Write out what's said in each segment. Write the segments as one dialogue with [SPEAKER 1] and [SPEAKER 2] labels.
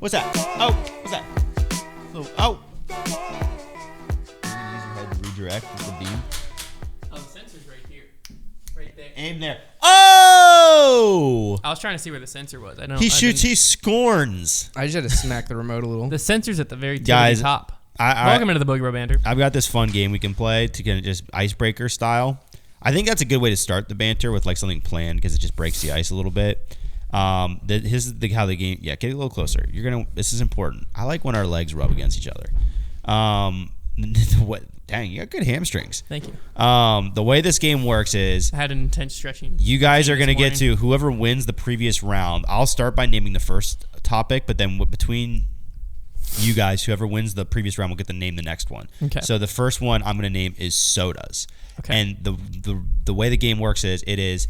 [SPEAKER 1] What's that? Oh, what's that? Oh. You're gonna use your head to redirect with the beam.
[SPEAKER 2] Oh, the sensor's right here. Right there.
[SPEAKER 1] Aim there. Oh!
[SPEAKER 2] I was trying to see where the sensor was.
[SPEAKER 1] He shoots, he scorns.
[SPEAKER 3] I just had to smack the remote a little.
[SPEAKER 2] The sensor's at the very
[SPEAKER 1] Guys,
[SPEAKER 2] top. Welcome into the Bogey Banter.
[SPEAKER 1] I've got this fun game we can play to get just icebreaker style. I think that's a good way to start the banter with like something planned because it just breaks the ice a little bit. How the game. Yeah, get a little closer. This is important. I like when our legs rub against each other. Dang, you got good hamstrings.
[SPEAKER 2] Thank you.
[SPEAKER 1] The way this game works is
[SPEAKER 2] I had an intense stretching.
[SPEAKER 1] You guys are going to get to whoever wins the previous round. I'll start by naming the first topic, but then between you guys, whoever wins the previous round will get to name the next one.
[SPEAKER 2] Okay.
[SPEAKER 1] So the first one I'm going to name is sodas. Okay. And the way the game works is it is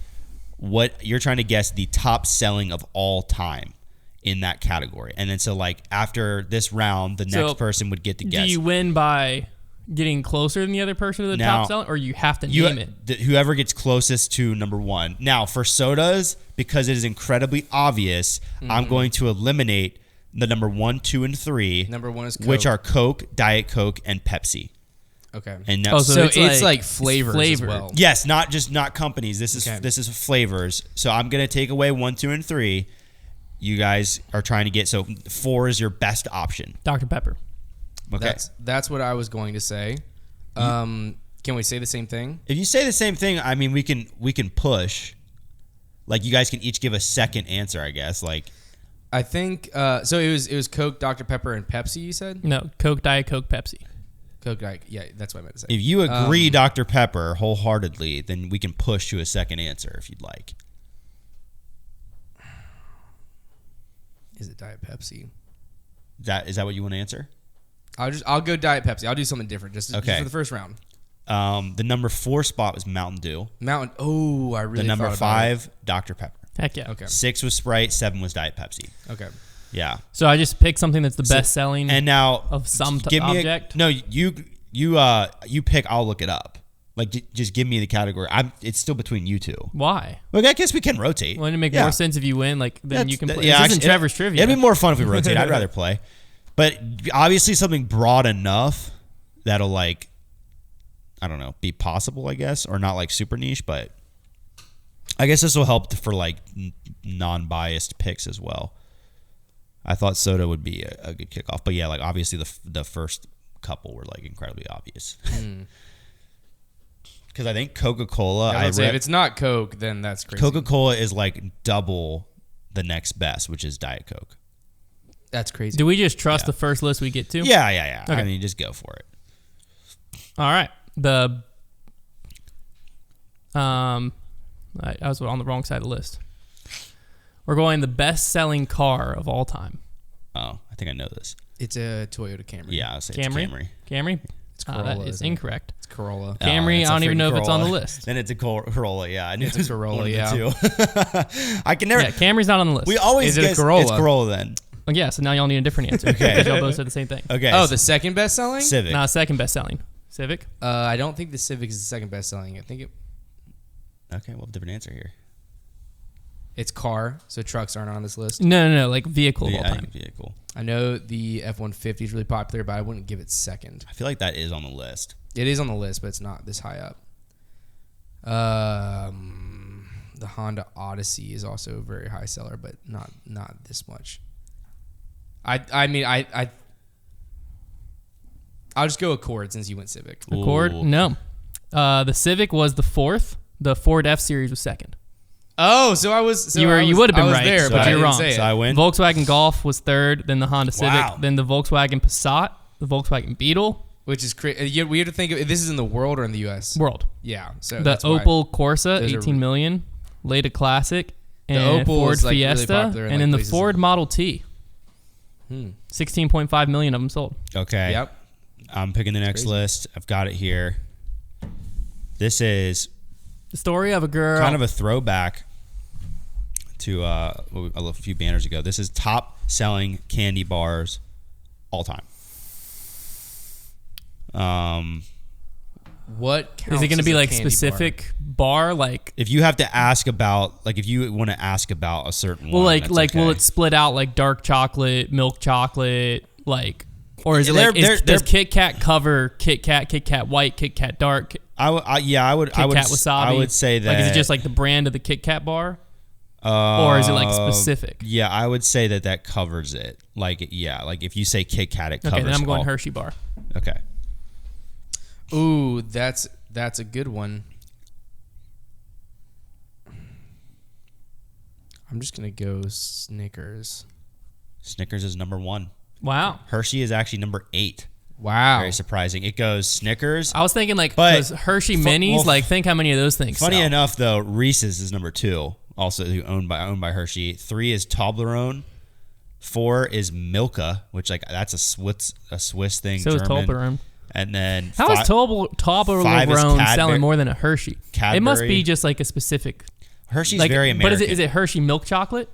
[SPEAKER 1] what you're trying to guess the top selling of all time in that category. And then so like after this round, the next person would get to guess.
[SPEAKER 2] Do you win by getting closer than the other person to the top selling, or you have to name it?
[SPEAKER 1] Whoever gets closest to number one. Now, for sodas, because it is incredibly obvious, I'm going to eliminate the number 1, 2, and 3.
[SPEAKER 3] Number 1 is Coke.
[SPEAKER 1] Which are Coke, Diet Coke, and Pepsi.
[SPEAKER 3] Okay.
[SPEAKER 1] And now,
[SPEAKER 3] so it's like flavors as well.
[SPEAKER 1] Yes, not companies. This is flavors. So I'm gonna take away 1, 2, and 3. You guys are trying to get 4 is your best option.
[SPEAKER 2] Dr. Pepper.
[SPEAKER 1] Okay.
[SPEAKER 3] That's what I was going to say. Can we say the same thing?
[SPEAKER 1] If you say the same thing, I mean we can push. Like you guys can each give a second answer, I guess. Like
[SPEAKER 3] I think so. It was Coke, Dr. Pepper, and Pepsi. You said
[SPEAKER 2] no. Coke, Diet Coke, Pepsi.
[SPEAKER 3] Coke, Diet. Yeah, that's what I meant to say.
[SPEAKER 1] If you agree, Dr. Pepper, wholeheartedly, then we can push to a second answer if you'd like.
[SPEAKER 3] Is it Diet Pepsi?
[SPEAKER 1] Is that what you want to answer?
[SPEAKER 3] I'll go Diet Pepsi. I'll do something different just for the first round.
[SPEAKER 1] The number 4 spot was Mountain Dew.
[SPEAKER 3] Oh, I really.
[SPEAKER 1] The number 5, Dr. Pepper.
[SPEAKER 2] Heck yeah.
[SPEAKER 3] Okay.
[SPEAKER 1] 6 was Sprite. 7 was Diet Pepsi.
[SPEAKER 3] Okay.
[SPEAKER 1] Yeah.
[SPEAKER 2] So I just picked something that's the best selling.
[SPEAKER 1] And now
[SPEAKER 2] of some object.
[SPEAKER 1] You pick. I'll look it up. Like just give me the category. It's still between you two.
[SPEAKER 2] Why?
[SPEAKER 1] Well, I guess we can rotate.
[SPEAKER 2] Wouldn't it make more sense if you win? Like then you can play.
[SPEAKER 1] Yeah,
[SPEAKER 2] this isn't Trevor's trivia.
[SPEAKER 1] It'd be more fun if we rotate. I'd rather play. But obviously something broad enough that'll like, I don't know, be possible, I guess, or not like super niche, but I guess this will help for like non-biased picks as well. I thought soda would be a good kickoff, but yeah, like obviously the first couple were like incredibly obvious. Because I think Coca-Cola.
[SPEAKER 3] I would say if it's not Coke, then that's crazy.
[SPEAKER 1] Coca-Cola is like double the next best, which is Diet Coke.
[SPEAKER 3] That's crazy.
[SPEAKER 2] Do we just trust the first list we get to?
[SPEAKER 1] Yeah.
[SPEAKER 2] Okay.
[SPEAKER 1] I mean, just go for it.
[SPEAKER 2] All right. I was on the wrong side of the list. We're going the best-selling car of all time.
[SPEAKER 1] Oh, I think I know this.
[SPEAKER 3] It's a Toyota Camry.
[SPEAKER 1] Yeah, I'll say it's Camry.
[SPEAKER 2] Camry?
[SPEAKER 3] It's Corolla.
[SPEAKER 2] That is incorrect.
[SPEAKER 3] It's Corolla.
[SPEAKER 2] Camry, I don't even know if it's on the list.
[SPEAKER 1] Then it's a Corolla, yeah. I knew
[SPEAKER 3] it's a Corolla, yeah.
[SPEAKER 1] I can never...
[SPEAKER 2] Yeah, Camry's not on the list.
[SPEAKER 1] We always
[SPEAKER 3] guess
[SPEAKER 1] a Corolla? It's Corolla then.
[SPEAKER 2] Well, yeah, so now y'all need a different answer. Okay. Because y'all both said the same thing.
[SPEAKER 1] Okay.
[SPEAKER 3] Oh, the second best-selling?
[SPEAKER 1] Civic.
[SPEAKER 2] No, second best-selling. Civic?
[SPEAKER 3] I don't think the Civic is the second best-selling. I think it...
[SPEAKER 1] Okay, we'll have a different answer here.
[SPEAKER 3] It's car, so trucks aren't on this list.
[SPEAKER 2] No, like vehicle of all time.
[SPEAKER 1] Vehicle.
[SPEAKER 3] I know the F-150 is really popular, but I wouldn't give it second.
[SPEAKER 1] I feel like that is on the list.
[SPEAKER 3] It is on the list, but it's not this high up. The Honda Odyssey is also a very high seller, but not this much. I mean, I'll just go Accord since you went Civic.
[SPEAKER 2] Accord? No. The Civic was the 4th. The Ford F-Series was second.
[SPEAKER 3] Oh, so I was... So
[SPEAKER 2] you would have been right,
[SPEAKER 3] there, but you're wrong.
[SPEAKER 1] So I win?
[SPEAKER 2] Volkswagen Golf was 3rd, then the Honda Civic, then the Volkswagen Passat, the Volkswagen Beetle.
[SPEAKER 3] Which is crazy. We have to think of... This is in the world or in the U.S.?
[SPEAKER 2] World.
[SPEAKER 3] Yeah. So
[SPEAKER 2] the Opel Corsa, 18 million. Lada Classic. And Ford Fiesta. Really and then the Ford Model T. 16.5 million of them sold.
[SPEAKER 1] Okay.
[SPEAKER 3] Yep.
[SPEAKER 1] I'm picking the next list. I've got it here. This is...
[SPEAKER 2] The story of a girl.
[SPEAKER 1] Kind of a throwback to a few banners ago. This is top selling candy bars all time.
[SPEAKER 3] What counts
[SPEAKER 2] is it going to
[SPEAKER 3] as
[SPEAKER 2] be
[SPEAKER 3] a
[SPEAKER 2] like
[SPEAKER 3] candy
[SPEAKER 2] specific bar? Like
[SPEAKER 1] if you have to ask about, like if you want to ask about a certain
[SPEAKER 2] well,
[SPEAKER 1] one,
[SPEAKER 2] like
[SPEAKER 1] okay.
[SPEAKER 2] will it split out like dark chocolate, milk chocolate, like, or is it like does Kit Kat cover Kit Kat white, Kit Kat dark?
[SPEAKER 1] I would
[SPEAKER 2] wasabi.
[SPEAKER 1] I would say that.
[SPEAKER 2] Like, is it just like the brand of the Kit Kat bar? Or is it like specific?
[SPEAKER 1] Yeah, I would say that covers it. Like, yeah, like if you say Kit Kat, it covers.
[SPEAKER 2] Okay, then I'm going Hershey bar.
[SPEAKER 1] Okay.
[SPEAKER 3] Ooh, that's a good one. I'm just gonna go Snickers.
[SPEAKER 1] Snickers is number 1.
[SPEAKER 2] Wow.
[SPEAKER 1] Hershey is actually number 8.
[SPEAKER 3] Wow.
[SPEAKER 1] Very surprising. It goes Snickers.
[SPEAKER 2] I was thinking like those Hershey minis. Like, think how many of those things.
[SPEAKER 1] Funny
[SPEAKER 2] sell.
[SPEAKER 1] enough, though, Reese's is number 2. Also owned by Hershey. 3 is Toblerone. 4 is Milka, which like that's a Swiss thing.
[SPEAKER 2] So
[SPEAKER 1] German.
[SPEAKER 2] is Toblerone.
[SPEAKER 1] And then
[SPEAKER 2] how is Toblerone selling more than a Hershey?
[SPEAKER 1] Cadbury.
[SPEAKER 2] It must be just like a specific.
[SPEAKER 1] Hershey's
[SPEAKER 2] like,
[SPEAKER 1] very American.
[SPEAKER 2] But is it Hershey milk chocolate?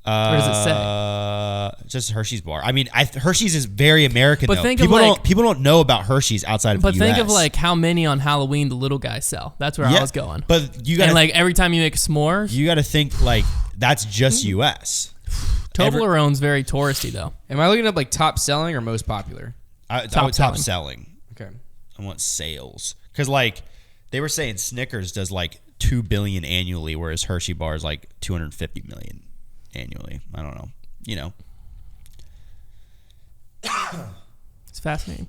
[SPEAKER 2] Or does it say?
[SPEAKER 1] Just Hershey's bar. I mean, Hershey's is very American.
[SPEAKER 2] But
[SPEAKER 1] though.
[SPEAKER 2] think
[SPEAKER 1] people don't know about Hershey's outside of the US.
[SPEAKER 2] But think of like how many on Halloween the little guys sell. That's where I was going.
[SPEAKER 1] But you got
[SPEAKER 2] and like every time you make s'mores,
[SPEAKER 1] you got to think like that's just US.
[SPEAKER 2] Toblerone's very touristy though.
[SPEAKER 3] Am I looking up like top selling or most popular?
[SPEAKER 1] Top selling.
[SPEAKER 3] Okay.
[SPEAKER 1] I want sales because like they were saying Snickers does like $2 billion annually, whereas Hershey bar is like $250 million annually. I don't know. You know,
[SPEAKER 2] it's fascinating.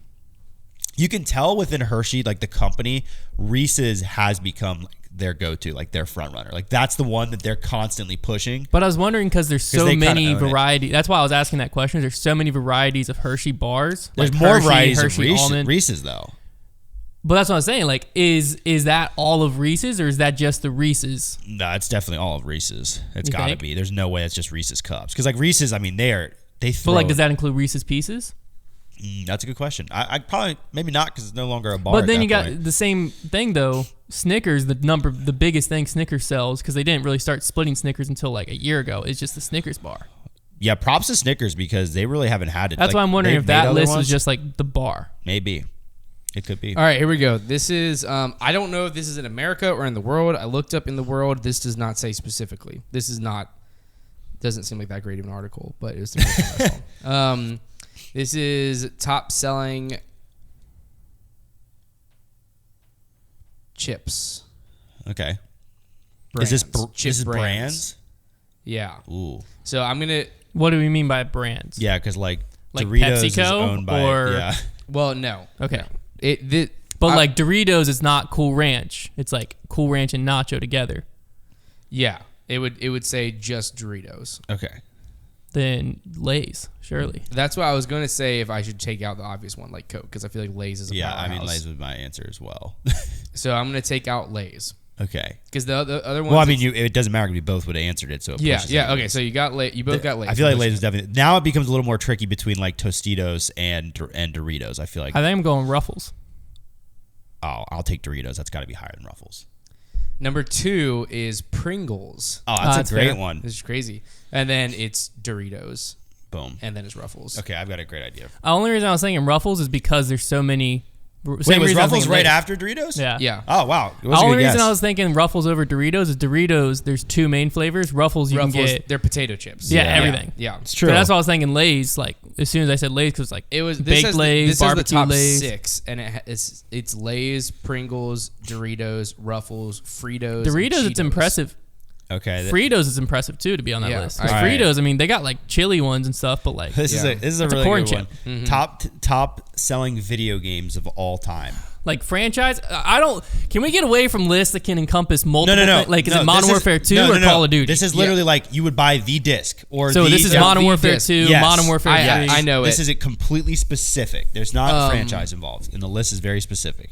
[SPEAKER 1] You can tell within Hershey, like the company, Reese's has become like their go-to, like their front runner. Like that's the one that they're constantly pushing.
[SPEAKER 2] But I was wondering because there's so many varieties. That's why I was asking that question. There's so many varieties of Hershey bars.
[SPEAKER 1] There's
[SPEAKER 2] like
[SPEAKER 1] more
[SPEAKER 2] Hershey,
[SPEAKER 1] varieties
[SPEAKER 2] Hershey
[SPEAKER 1] of Reese's though.
[SPEAKER 2] But that's what I'm saying. Like, is that all of Reese's or is that just the Reese's?
[SPEAKER 1] No, it's definitely all of Reese's. It's got to be. There's no way it's just Reese's cups because like Reese's, I mean, they throw.
[SPEAKER 2] But like, does that include Reese's Pieces?
[SPEAKER 1] That's a good question. I probably maybe not because it's no longer a bar.
[SPEAKER 2] But then you got the same thing though. Snickers, the biggest thing Snickers sells because they didn't really start splitting Snickers until like a year ago. Is just the Snickers bar.
[SPEAKER 1] Yeah, props to Snickers because they really haven't had it.
[SPEAKER 2] That's why I'm wondering if that list is just like the bar.
[SPEAKER 1] Maybe. It could be.
[SPEAKER 3] All right, here we go. This is, I don't know if this is in America or in the world. I looked up in the world. This does not say specifically. This is not, doesn't seem like that great of an article, but it was the first one I saw. This is top selling chips.
[SPEAKER 1] Okay.
[SPEAKER 3] Brands.
[SPEAKER 1] Is this brands?
[SPEAKER 3] Yeah.
[SPEAKER 1] Ooh.
[SPEAKER 3] So I'm going to.
[SPEAKER 2] What do we mean by brands?
[SPEAKER 1] Yeah, because like
[SPEAKER 2] Doritos
[SPEAKER 1] PepsiCo is owned by. Yeah.
[SPEAKER 3] Well, no.
[SPEAKER 2] Okay.
[SPEAKER 3] No.
[SPEAKER 2] But like Doritos, it's not Cool Ranch. It's like Cool Ranch and Nacho together.
[SPEAKER 3] Yeah, it would say just Doritos.
[SPEAKER 1] Okay.
[SPEAKER 2] Then Lay's, surely.
[SPEAKER 3] That's what I was going to say if I should take out the obvious one like Coke because I feel like Lay's is a powerhouse.
[SPEAKER 1] I mean Lay's was my answer as well.
[SPEAKER 3] So I'm going to take out Lay's.
[SPEAKER 1] Okay.
[SPEAKER 3] Because the other ones.
[SPEAKER 1] Well, I mean, it doesn't matter because we both would have answered it. So
[SPEAKER 3] yeah. Okay, so you got you both got Lay's.
[SPEAKER 1] I feel like Lay's is definitely now. It becomes a little more tricky between like Tostitos and Doritos. I feel like
[SPEAKER 2] I think I'm going Ruffles.
[SPEAKER 1] Oh, I'll take Doritos. That's got to be higher than Ruffles.
[SPEAKER 3] Number 2 is Pringles.
[SPEAKER 1] Oh, that's a great one.
[SPEAKER 3] This is crazy. And then it's Doritos.
[SPEAKER 1] Boom.
[SPEAKER 3] And then it's Ruffles.
[SPEAKER 1] Okay, I've got a great idea.
[SPEAKER 2] The only reason I was thinking Ruffles is because there's so many.
[SPEAKER 1] Wait, was Ruffles right after Doritos?
[SPEAKER 2] Yeah.
[SPEAKER 1] Oh, wow.
[SPEAKER 2] The only reason I was thinking Ruffles over Doritos is Doritos, there's 2 main flavors. Ruffles, you can get.
[SPEAKER 3] They're potato chips.
[SPEAKER 2] Yeah, everything.
[SPEAKER 3] Yeah.
[SPEAKER 1] It's true.
[SPEAKER 2] So that's why I was thinking Lay's, like, as soon as I said Lay's, because like,
[SPEAKER 3] it was
[SPEAKER 2] baked Lay's, barbecue Lay's.
[SPEAKER 3] This is the top 6, and it's Lay's, Pringles, Doritos, Ruffles, Fritos.
[SPEAKER 2] Doritos, it's impressive.
[SPEAKER 1] Okay.
[SPEAKER 2] Fritos is impressive too to be on that list. Because
[SPEAKER 1] right.
[SPEAKER 2] Fritos, I mean, they got like chili ones and stuff, but like
[SPEAKER 1] this is a really
[SPEAKER 2] corn
[SPEAKER 1] good
[SPEAKER 2] chip.
[SPEAKER 1] one. Mm-hmm. Top selling video games of all time.
[SPEAKER 2] Like franchise, can we get away from lists that can encompass multiple?
[SPEAKER 1] No.
[SPEAKER 2] Like, is it Modern Warfare 2 or Call of Duty?
[SPEAKER 1] This is literally like you would buy the disc or
[SPEAKER 2] so this is Modern Warfare 2,
[SPEAKER 1] yes.
[SPEAKER 2] Modern Warfare 3.
[SPEAKER 3] I know
[SPEAKER 1] this is completely specific. There's not a franchise involved, and the list is very specific.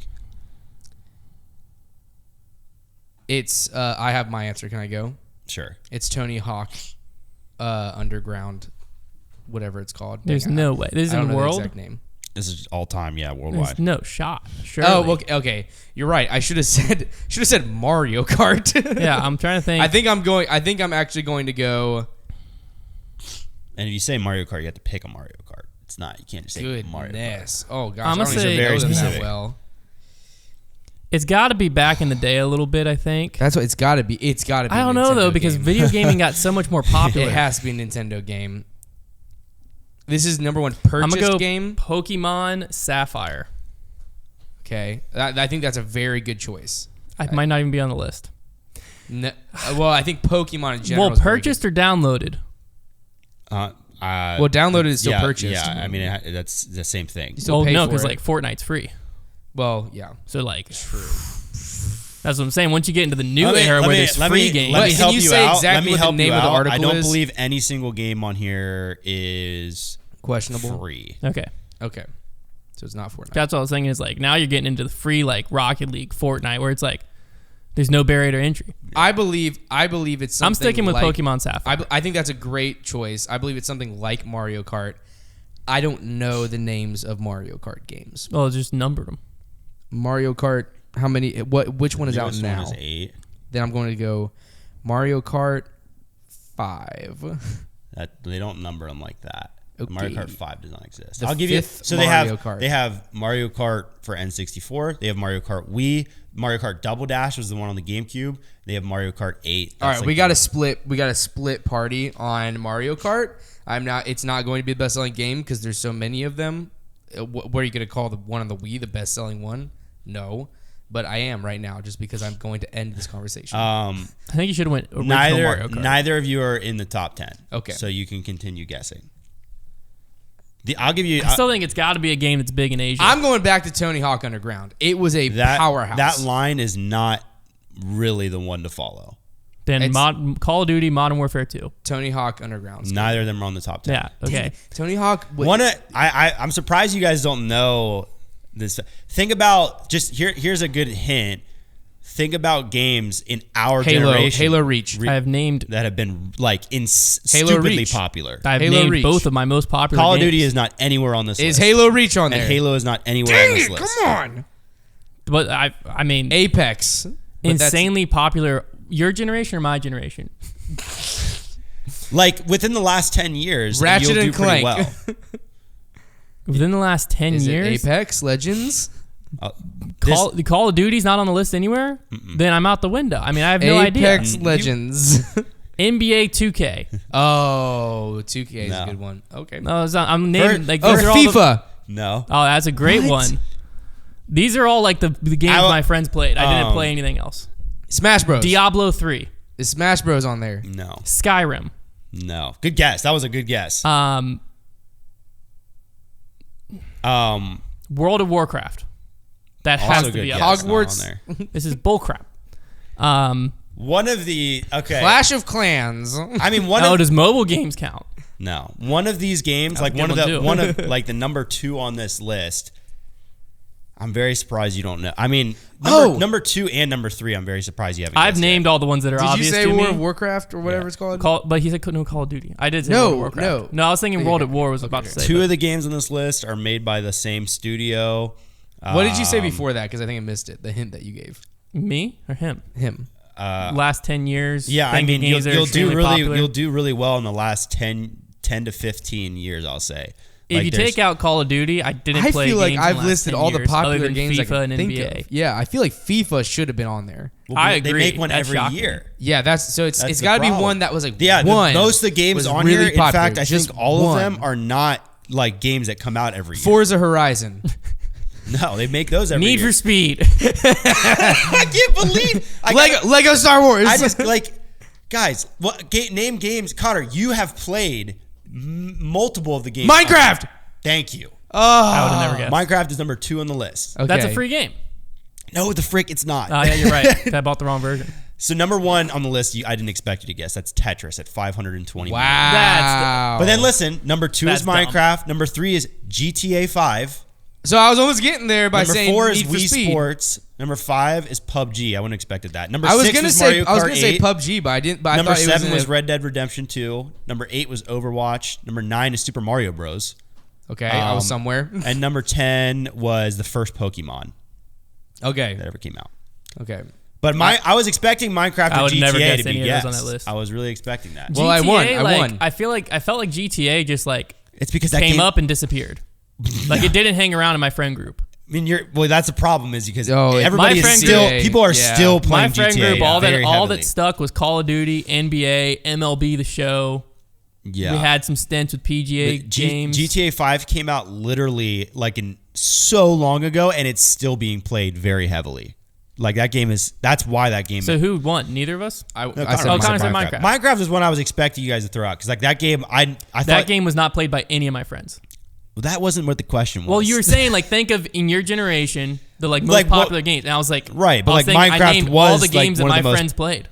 [SPEAKER 3] It's I have my answer. Can I go?
[SPEAKER 1] Sure.
[SPEAKER 3] It's Tony Hawk Underground, whatever it's called.
[SPEAKER 2] There's no way. This is in the world?
[SPEAKER 3] The exact name.
[SPEAKER 1] This is all time, worldwide.
[SPEAKER 2] There's no shot. Surely.
[SPEAKER 3] Oh, okay. You're right. I should have said Mario Kart.
[SPEAKER 2] Yeah, I'm trying to think.
[SPEAKER 3] I think I'm actually going to go.
[SPEAKER 1] And if you say Mario Kart, you have to pick a Mario Kart. It's not. You can't just say Mario Kart.
[SPEAKER 3] Oh gosh,
[SPEAKER 2] I'm gonna say
[SPEAKER 1] very specific.
[SPEAKER 3] Well.
[SPEAKER 2] It's got to be back in the day a little bit, I think.
[SPEAKER 3] That's what it's got to be. It's got to be.
[SPEAKER 2] I don't know, though, because video gaming got so much more popular.
[SPEAKER 3] It has to be a Nintendo game. This is number one purchased
[SPEAKER 2] I'm going to go
[SPEAKER 3] game.
[SPEAKER 2] Pokemon Sapphire.
[SPEAKER 3] Okay. I think that's a very good choice.
[SPEAKER 2] I might not even be on the list.
[SPEAKER 3] No, well, I think Pokemon in general.
[SPEAKER 2] Well, purchased or downloaded?
[SPEAKER 3] Well, downloaded is still purchased.
[SPEAKER 1] Yeah, I mean, that's the same thing.
[SPEAKER 3] You still
[SPEAKER 2] Oh,
[SPEAKER 3] pay
[SPEAKER 2] no,
[SPEAKER 3] for
[SPEAKER 2] because
[SPEAKER 3] it.
[SPEAKER 2] like Fortnite's free.
[SPEAKER 3] Well, yeah.
[SPEAKER 2] So like,
[SPEAKER 3] True.
[SPEAKER 2] that's what I'm saying. Once you get into the new era where there's free games,
[SPEAKER 1] Let me
[SPEAKER 3] Can
[SPEAKER 1] help
[SPEAKER 3] you
[SPEAKER 1] you
[SPEAKER 3] say
[SPEAKER 1] out.
[SPEAKER 3] exactly
[SPEAKER 1] Let me
[SPEAKER 3] what the
[SPEAKER 1] help
[SPEAKER 3] name
[SPEAKER 1] you
[SPEAKER 3] of the
[SPEAKER 1] out.
[SPEAKER 3] article
[SPEAKER 1] I don't
[SPEAKER 3] is?
[SPEAKER 1] believe any single game on here is
[SPEAKER 3] Questionable.
[SPEAKER 1] free.
[SPEAKER 2] okay.
[SPEAKER 3] Okay. So it's not Fortnite.
[SPEAKER 2] That's what I was saying is like now you're getting into the free like Rocket League, Fortnite, where it's like there's no barrier to entry.
[SPEAKER 3] I believe it's something
[SPEAKER 2] I'm sticking with
[SPEAKER 3] like,
[SPEAKER 2] Pokemon Sapphire.
[SPEAKER 3] I think that's a great choice. I believe it's something like Mario Kart. I don't know the names of Mario Kart games.
[SPEAKER 2] Well, just numbered them.
[SPEAKER 3] Mario Kart, how many? Which one is out
[SPEAKER 1] Newest
[SPEAKER 3] now?
[SPEAKER 1] one is 8.
[SPEAKER 3] Then I'm going to go Mario Kart 5.
[SPEAKER 1] They don't number them like that.
[SPEAKER 3] Okay.
[SPEAKER 1] Mario Kart 5 does not exist.
[SPEAKER 3] The
[SPEAKER 1] I'll give you.
[SPEAKER 3] fifth
[SPEAKER 1] So
[SPEAKER 3] Mario Kart.
[SPEAKER 1] they have Mario Kart for N64. They have Mario Kart Wii. Mario Kart Double Dash was the one on the GameCube. They have Mario Kart 8.
[SPEAKER 3] All right,
[SPEAKER 1] That's
[SPEAKER 3] we
[SPEAKER 1] like
[SPEAKER 3] got to split. We got a split party on Mario Kart. It's not going to be the best-selling game because there's so many of them. What are you going to call the one on the Wii the best-selling one? No, but I am right now just because I'm going to end this conversation.
[SPEAKER 2] I think you should have went original Mario Kart.
[SPEAKER 1] Neither of you are in the top 10.
[SPEAKER 3] Okay.
[SPEAKER 1] So you can continue guessing. I'll give you.
[SPEAKER 2] I still think it's got to be a game that's big in Asia.
[SPEAKER 3] I'm going back to Tony Hawk Underground. It was a powerhouse.
[SPEAKER 1] That line is not really the one to follow.
[SPEAKER 2] Then Call of Duty, Modern Warfare 2.
[SPEAKER 3] Tony Hawk Underground.
[SPEAKER 1] Neither of them are on the top 10.
[SPEAKER 2] Yeah. Okay.
[SPEAKER 3] Tony Hawk.
[SPEAKER 1] I'm surprised you guys don't know this. Think about here's a good hint. Think about games in our generation.
[SPEAKER 3] Halo Reach.
[SPEAKER 2] I have named.
[SPEAKER 1] that have been like
[SPEAKER 3] Halo
[SPEAKER 1] stupidly
[SPEAKER 3] Reach.
[SPEAKER 1] popular.
[SPEAKER 2] I've
[SPEAKER 3] Halo
[SPEAKER 2] named
[SPEAKER 3] Reach.
[SPEAKER 2] both of my most popular.
[SPEAKER 1] Call of
[SPEAKER 2] games.
[SPEAKER 1] Duty is not anywhere on this
[SPEAKER 3] Is
[SPEAKER 1] list.
[SPEAKER 3] Halo Reach on there?
[SPEAKER 1] And Halo is not anywhere on this list.
[SPEAKER 3] Come on.
[SPEAKER 2] But I mean,
[SPEAKER 3] Apex. But
[SPEAKER 2] insanely popular. Your generation or my generation?
[SPEAKER 1] Like within the last 10 years,
[SPEAKER 3] Ratchet
[SPEAKER 1] you'll do
[SPEAKER 3] and
[SPEAKER 1] pretty
[SPEAKER 3] Clank.
[SPEAKER 1] well.
[SPEAKER 2] Within the last 10
[SPEAKER 3] Is
[SPEAKER 2] years,
[SPEAKER 3] it Apex Legends?
[SPEAKER 2] the Call of Duty's not on the list anywhere. Then I'm out the window. I mean, I have no idea.
[SPEAKER 3] Apex Legends.
[SPEAKER 2] NBA 2K.
[SPEAKER 3] Oh, 2K is
[SPEAKER 1] No.
[SPEAKER 3] a good one. Okay.
[SPEAKER 2] No, I'm naming like
[SPEAKER 3] Oh,
[SPEAKER 2] these are all the-
[SPEAKER 3] FIFA.
[SPEAKER 1] No.
[SPEAKER 2] oh, that's a great
[SPEAKER 3] What?
[SPEAKER 2] one. These are all like the games my friends played. I didn't play anything else.
[SPEAKER 3] Smash Bros.
[SPEAKER 2] Diablo 3,
[SPEAKER 3] Is Smash Bros on there?
[SPEAKER 1] No.
[SPEAKER 2] Skyrim,
[SPEAKER 1] No. Good guess. That was a good guess.
[SPEAKER 2] World of Warcraft. That has
[SPEAKER 1] Also
[SPEAKER 2] to
[SPEAKER 1] good
[SPEAKER 2] be
[SPEAKER 1] guess.
[SPEAKER 2] up.
[SPEAKER 1] Not on
[SPEAKER 3] Hogwarts.
[SPEAKER 1] there.
[SPEAKER 2] This is bullcrap.
[SPEAKER 1] One of the
[SPEAKER 3] Clash of Clans.
[SPEAKER 1] I mean one
[SPEAKER 2] Oh,
[SPEAKER 1] of
[SPEAKER 2] does mobile games count?
[SPEAKER 1] no. One of these games,
[SPEAKER 2] I'll
[SPEAKER 1] like
[SPEAKER 2] give
[SPEAKER 1] one
[SPEAKER 2] one
[SPEAKER 1] of
[SPEAKER 2] too.
[SPEAKER 1] like the number 2 on this list. I'm very surprised you don't know. I mean, number 2 and number 3, I'm very surprised you haven't
[SPEAKER 2] I've
[SPEAKER 1] guessed
[SPEAKER 2] named all the ones that are
[SPEAKER 3] Did you
[SPEAKER 2] obvious
[SPEAKER 3] say
[SPEAKER 2] to
[SPEAKER 3] World
[SPEAKER 2] me.
[SPEAKER 3] of Warcraft or whatever it's called?
[SPEAKER 2] But he said no Call of Duty. I did say
[SPEAKER 3] No,
[SPEAKER 2] World of Warcraft.
[SPEAKER 3] no.
[SPEAKER 2] I was thinking World at War was about to say.
[SPEAKER 1] Two
[SPEAKER 2] but
[SPEAKER 1] of the games on this list are made by the same studio.
[SPEAKER 3] What did you say before that? Because I think I missed it. The hint that you gave.
[SPEAKER 2] me or him?
[SPEAKER 3] Him.
[SPEAKER 2] Last 10 years.
[SPEAKER 1] Yeah, I
[SPEAKER 2] thinking
[SPEAKER 1] mean,
[SPEAKER 2] games that are
[SPEAKER 1] you'll do
[SPEAKER 2] extremely
[SPEAKER 1] really
[SPEAKER 2] popular.
[SPEAKER 1] you'll do really well in the last 10 to 15 years, I'll say.
[SPEAKER 2] If
[SPEAKER 1] Like,
[SPEAKER 2] you
[SPEAKER 1] there's-
[SPEAKER 2] take out Call of Duty, I didn't
[SPEAKER 3] I
[SPEAKER 2] play
[SPEAKER 3] feel like
[SPEAKER 2] games in the
[SPEAKER 3] I've
[SPEAKER 2] last
[SPEAKER 3] listed
[SPEAKER 2] 10
[SPEAKER 3] all the
[SPEAKER 2] years, other
[SPEAKER 3] popular
[SPEAKER 2] than
[SPEAKER 3] games I
[SPEAKER 2] FIFA
[SPEAKER 3] can
[SPEAKER 2] and
[SPEAKER 3] think
[SPEAKER 2] NBA.
[SPEAKER 3] of. Yeah, I feel like FIFA should have been on there.
[SPEAKER 1] well,
[SPEAKER 2] I
[SPEAKER 1] They
[SPEAKER 2] agree.
[SPEAKER 1] make one
[SPEAKER 2] That's
[SPEAKER 1] every
[SPEAKER 2] shocking.
[SPEAKER 1] year.
[SPEAKER 3] Yeah, it's
[SPEAKER 1] That's
[SPEAKER 3] it's
[SPEAKER 1] the
[SPEAKER 3] got to be
[SPEAKER 1] problem.
[SPEAKER 3] one that was like
[SPEAKER 1] Yeah,
[SPEAKER 3] one.
[SPEAKER 1] most of the games
[SPEAKER 3] was
[SPEAKER 1] on
[SPEAKER 3] really
[SPEAKER 1] here, in
[SPEAKER 3] popular.
[SPEAKER 1] fact, I
[SPEAKER 3] Just
[SPEAKER 1] think all
[SPEAKER 3] one.
[SPEAKER 1] of them are not like games that come out every year.
[SPEAKER 3] Forza Horizon.
[SPEAKER 1] No, they make those every
[SPEAKER 2] Need
[SPEAKER 1] year.
[SPEAKER 2] for Speed.
[SPEAKER 1] I can't believe
[SPEAKER 3] Lego Star Wars.
[SPEAKER 1] I just like guys. Name games, Connor. You have played multiple of the games.
[SPEAKER 3] Minecraft.
[SPEAKER 1] Thank you.
[SPEAKER 2] I would have never guessed.
[SPEAKER 1] Minecraft is number 2 on the list.
[SPEAKER 3] Okay.
[SPEAKER 2] That's a free game.
[SPEAKER 1] No, the frick, it's not.
[SPEAKER 2] Oh, yeah, you're right. I bought the wrong version.
[SPEAKER 1] So number 1 on the list, I didn't expect you to guess. That's Tetris at 520 million.
[SPEAKER 3] Wow.
[SPEAKER 1] But then listen, number 2
[SPEAKER 2] That's
[SPEAKER 1] is Minecraft. Number 3 is GTA 5.
[SPEAKER 3] So I was almost getting there by
[SPEAKER 1] Number
[SPEAKER 3] saying
[SPEAKER 1] 4 is
[SPEAKER 3] Need for
[SPEAKER 1] Wii
[SPEAKER 3] Speed.
[SPEAKER 1] Sports. Number 5 is PUBG. I wouldn't have expected that. Number
[SPEAKER 3] I was
[SPEAKER 1] 6
[SPEAKER 3] gonna
[SPEAKER 1] was
[SPEAKER 3] say
[SPEAKER 1] Mario Kart
[SPEAKER 3] I was gonna say
[SPEAKER 1] 8.
[SPEAKER 3] PUBG, but I didn't. But
[SPEAKER 1] Number
[SPEAKER 3] I thought
[SPEAKER 1] 7
[SPEAKER 3] it
[SPEAKER 1] was
[SPEAKER 3] was
[SPEAKER 1] Red Dead Redemption 2. Number 8 was Overwatch. Number 9 is Super Mario Bros.
[SPEAKER 3] Okay, I was somewhere.
[SPEAKER 1] And number 10 was the first Pokemon
[SPEAKER 3] Okay.
[SPEAKER 1] that ever came out.
[SPEAKER 3] Okay.
[SPEAKER 1] But I was expecting Minecraft
[SPEAKER 2] I
[SPEAKER 1] or
[SPEAKER 2] would
[SPEAKER 1] GTA
[SPEAKER 2] never guess
[SPEAKER 1] to be
[SPEAKER 2] any of
[SPEAKER 1] guessed.
[SPEAKER 2] those on that list.
[SPEAKER 1] I was really expecting that.
[SPEAKER 3] Well, I won. I
[SPEAKER 2] like,
[SPEAKER 3] won.
[SPEAKER 2] I felt like GTA just like
[SPEAKER 1] It's because that
[SPEAKER 2] came
[SPEAKER 1] game,
[SPEAKER 2] up and disappeared. Like it didn't hang around in my friend group.
[SPEAKER 1] mean, that's the problem is because
[SPEAKER 3] Oh,
[SPEAKER 1] everybody is
[SPEAKER 2] my friend
[SPEAKER 1] still
[SPEAKER 3] group-
[SPEAKER 1] people are
[SPEAKER 3] yeah.
[SPEAKER 1] still
[SPEAKER 2] My
[SPEAKER 1] playing
[SPEAKER 2] friend
[SPEAKER 1] GTA.
[SPEAKER 2] group, all
[SPEAKER 1] very
[SPEAKER 2] that
[SPEAKER 1] heavily.
[SPEAKER 2] stuck was Call of Duty, NBA, MLB The Show.
[SPEAKER 1] Yeah,
[SPEAKER 2] We had some stints with PGA
[SPEAKER 1] But
[SPEAKER 2] games.
[SPEAKER 1] GTA 5 came out literally like in so long ago, and it's still being played very heavily. Like that's why that game.
[SPEAKER 2] So who won? Neither of us.
[SPEAKER 3] I
[SPEAKER 1] Connor
[SPEAKER 3] said
[SPEAKER 2] Connor
[SPEAKER 3] Minecraft.
[SPEAKER 2] said Minecraft.
[SPEAKER 1] Minecraft is one I was expecting you guys to throw out because like that game, I thought
[SPEAKER 2] That game was not played by any of my friends.
[SPEAKER 1] well, that wasn't what the question was.
[SPEAKER 2] Well, you were saying like think of in your generation the most
[SPEAKER 1] Like, what-
[SPEAKER 2] popular games, and I was like,
[SPEAKER 1] Right, but,
[SPEAKER 2] I was
[SPEAKER 1] like,
[SPEAKER 2] thinking, I
[SPEAKER 1] Minecraft
[SPEAKER 2] named
[SPEAKER 1] was,
[SPEAKER 2] all the
[SPEAKER 1] like,
[SPEAKER 2] games that
[SPEAKER 1] one of
[SPEAKER 2] my
[SPEAKER 1] the most-
[SPEAKER 2] friends played,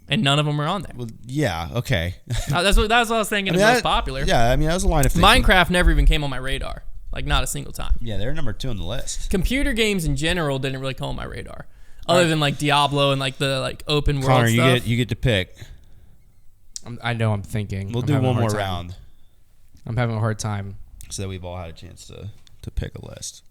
[SPEAKER 2] and none of them were on there.
[SPEAKER 1] Well, yeah, okay.
[SPEAKER 2] That's what I was thinking.
[SPEAKER 1] I mean,
[SPEAKER 2] of most
[SPEAKER 1] that-
[SPEAKER 2] popular.
[SPEAKER 1] Yeah, I mean that was a line of thinking.
[SPEAKER 2] Minecraft never even came on my radar, like not a single time.
[SPEAKER 1] Yeah, they're number 2 on the list.
[SPEAKER 2] Computer games in general didn't really come on my radar, other than like Diablo and like the like open world
[SPEAKER 1] Connor,
[SPEAKER 2] stuff.
[SPEAKER 1] you get to pick.
[SPEAKER 3] I know I'm thinking.
[SPEAKER 1] We'll
[SPEAKER 3] I'm
[SPEAKER 1] do
[SPEAKER 3] having a
[SPEAKER 1] one
[SPEAKER 3] hard
[SPEAKER 1] more
[SPEAKER 3] time.
[SPEAKER 1] round
[SPEAKER 3] I'm having a hard time.
[SPEAKER 1] so that we've all had a chance to pick a list.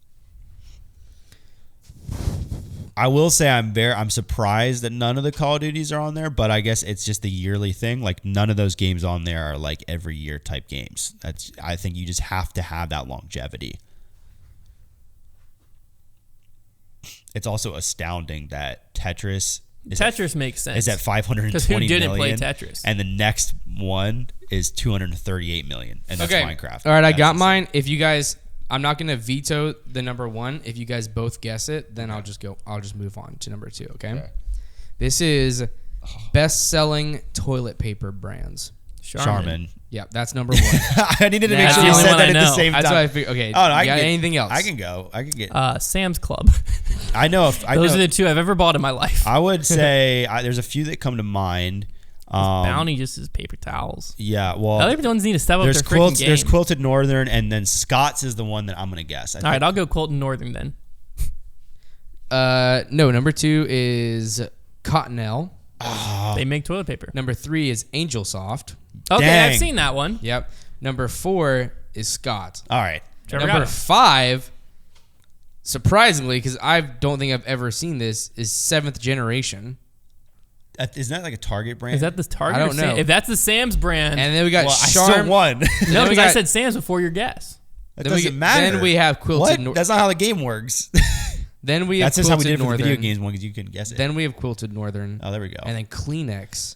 [SPEAKER 1] I will say I'm surprised that none of the Call of Duties are on there, but I guess it's just the yearly thing. Like none of those games on there are like every year type games. I think you just have to have that longevity. It's also astounding that Tetris
[SPEAKER 2] makes sense.
[SPEAKER 1] is at 520
[SPEAKER 2] 'Cause who didn't
[SPEAKER 1] million,
[SPEAKER 2] play Tetris?
[SPEAKER 1] and the next one is 238 million, and that's
[SPEAKER 3] Okay.
[SPEAKER 1] Minecraft.
[SPEAKER 3] All right, I
[SPEAKER 1] That's
[SPEAKER 3] got
[SPEAKER 1] insane.
[SPEAKER 3] mine. If you guys, I'm not gonna veto the number 1. If you guys both guess it, then I'll just move on to number 2. Okay. This is best-selling toilet paper brands.
[SPEAKER 1] Charmin.
[SPEAKER 3] Yeah, that's number 1.
[SPEAKER 1] I needed to make
[SPEAKER 2] That's
[SPEAKER 1] sure
[SPEAKER 2] the
[SPEAKER 1] you
[SPEAKER 2] only
[SPEAKER 1] said
[SPEAKER 2] one
[SPEAKER 1] that
[SPEAKER 2] I
[SPEAKER 1] at the
[SPEAKER 2] know.
[SPEAKER 1] same time.
[SPEAKER 3] That's why I figured. Okay.
[SPEAKER 1] Oh, no,
[SPEAKER 3] you
[SPEAKER 1] I
[SPEAKER 3] got
[SPEAKER 1] can get,
[SPEAKER 3] anything else?
[SPEAKER 1] I can go. I can get.
[SPEAKER 2] Sam's Club.
[SPEAKER 1] I know. If I
[SPEAKER 2] Those
[SPEAKER 1] know,
[SPEAKER 2] are the two I've ever bought in my life.
[SPEAKER 1] I would say there's a few that come to mind.
[SPEAKER 2] Bounty just is paper towels.
[SPEAKER 1] Yeah. Well,
[SPEAKER 2] Other ones need to step up their
[SPEAKER 1] there's
[SPEAKER 2] freaking game.
[SPEAKER 1] There's Quilted Northern, and then Scott's is the one that I'm gonna guess.
[SPEAKER 2] All right, I'll go Colton Northern then.
[SPEAKER 3] No. Number 2 is Cottonelle.
[SPEAKER 2] They make toilet paper.
[SPEAKER 3] Number 3 is Angel Soft.
[SPEAKER 2] Okay,
[SPEAKER 1] Dang.
[SPEAKER 2] I've seen that one.
[SPEAKER 3] Yep. Number 4 is Scott.
[SPEAKER 1] All right.
[SPEAKER 2] Trevor got
[SPEAKER 3] Number
[SPEAKER 2] it.
[SPEAKER 3] 5, surprisingly, because I don't think I've ever seen this, is Seventh Generation.
[SPEAKER 1] Isn't that like a Target brand?
[SPEAKER 2] Is that the Target?
[SPEAKER 3] I
[SPEAKER 2] or
[SPEAKER 3] don't
[SPEAKER 2] Sam?
[SPEAKER 3] know.
[SPEAKER 2] If that's the Sam's brand,
[SPEAKER 3] And then we got
[SPEAKER 1] well, I
[SPEAKER 3] Charm.
[SPEAKER 1] still won.
[SPEAKER 2] no,
[SPEAKER 3] then we
[SPEAKER 2] because I
[SPEAKER 3] got-
[SPEAKER 2] said Sam's before your guess.
[SPEAKER 1] That
[SPEAKER 3] Then we
[SPEAKER 1] doesn't
[SPEAKER 3] get-
[SPEAKER 1] matter.
[SPEAKER 3] then we have Quilted
[SPEAKER 1] What? That's not how the game works.
[SPEAKER 3] Then we have
[SPEAKER 1] That's just how we
[SPEAKER 3] Quilted
[SPEAKER 1] did it for the
[SPEAKER 3] Northern.
[SPEAKER 1] video games one because you couldn't guess it.
[SPEAKER 3] Then we have Quilted Northern.
[SPEAKER 1] Oh, there we go.
[SPEAKER 3] And then Kleenex.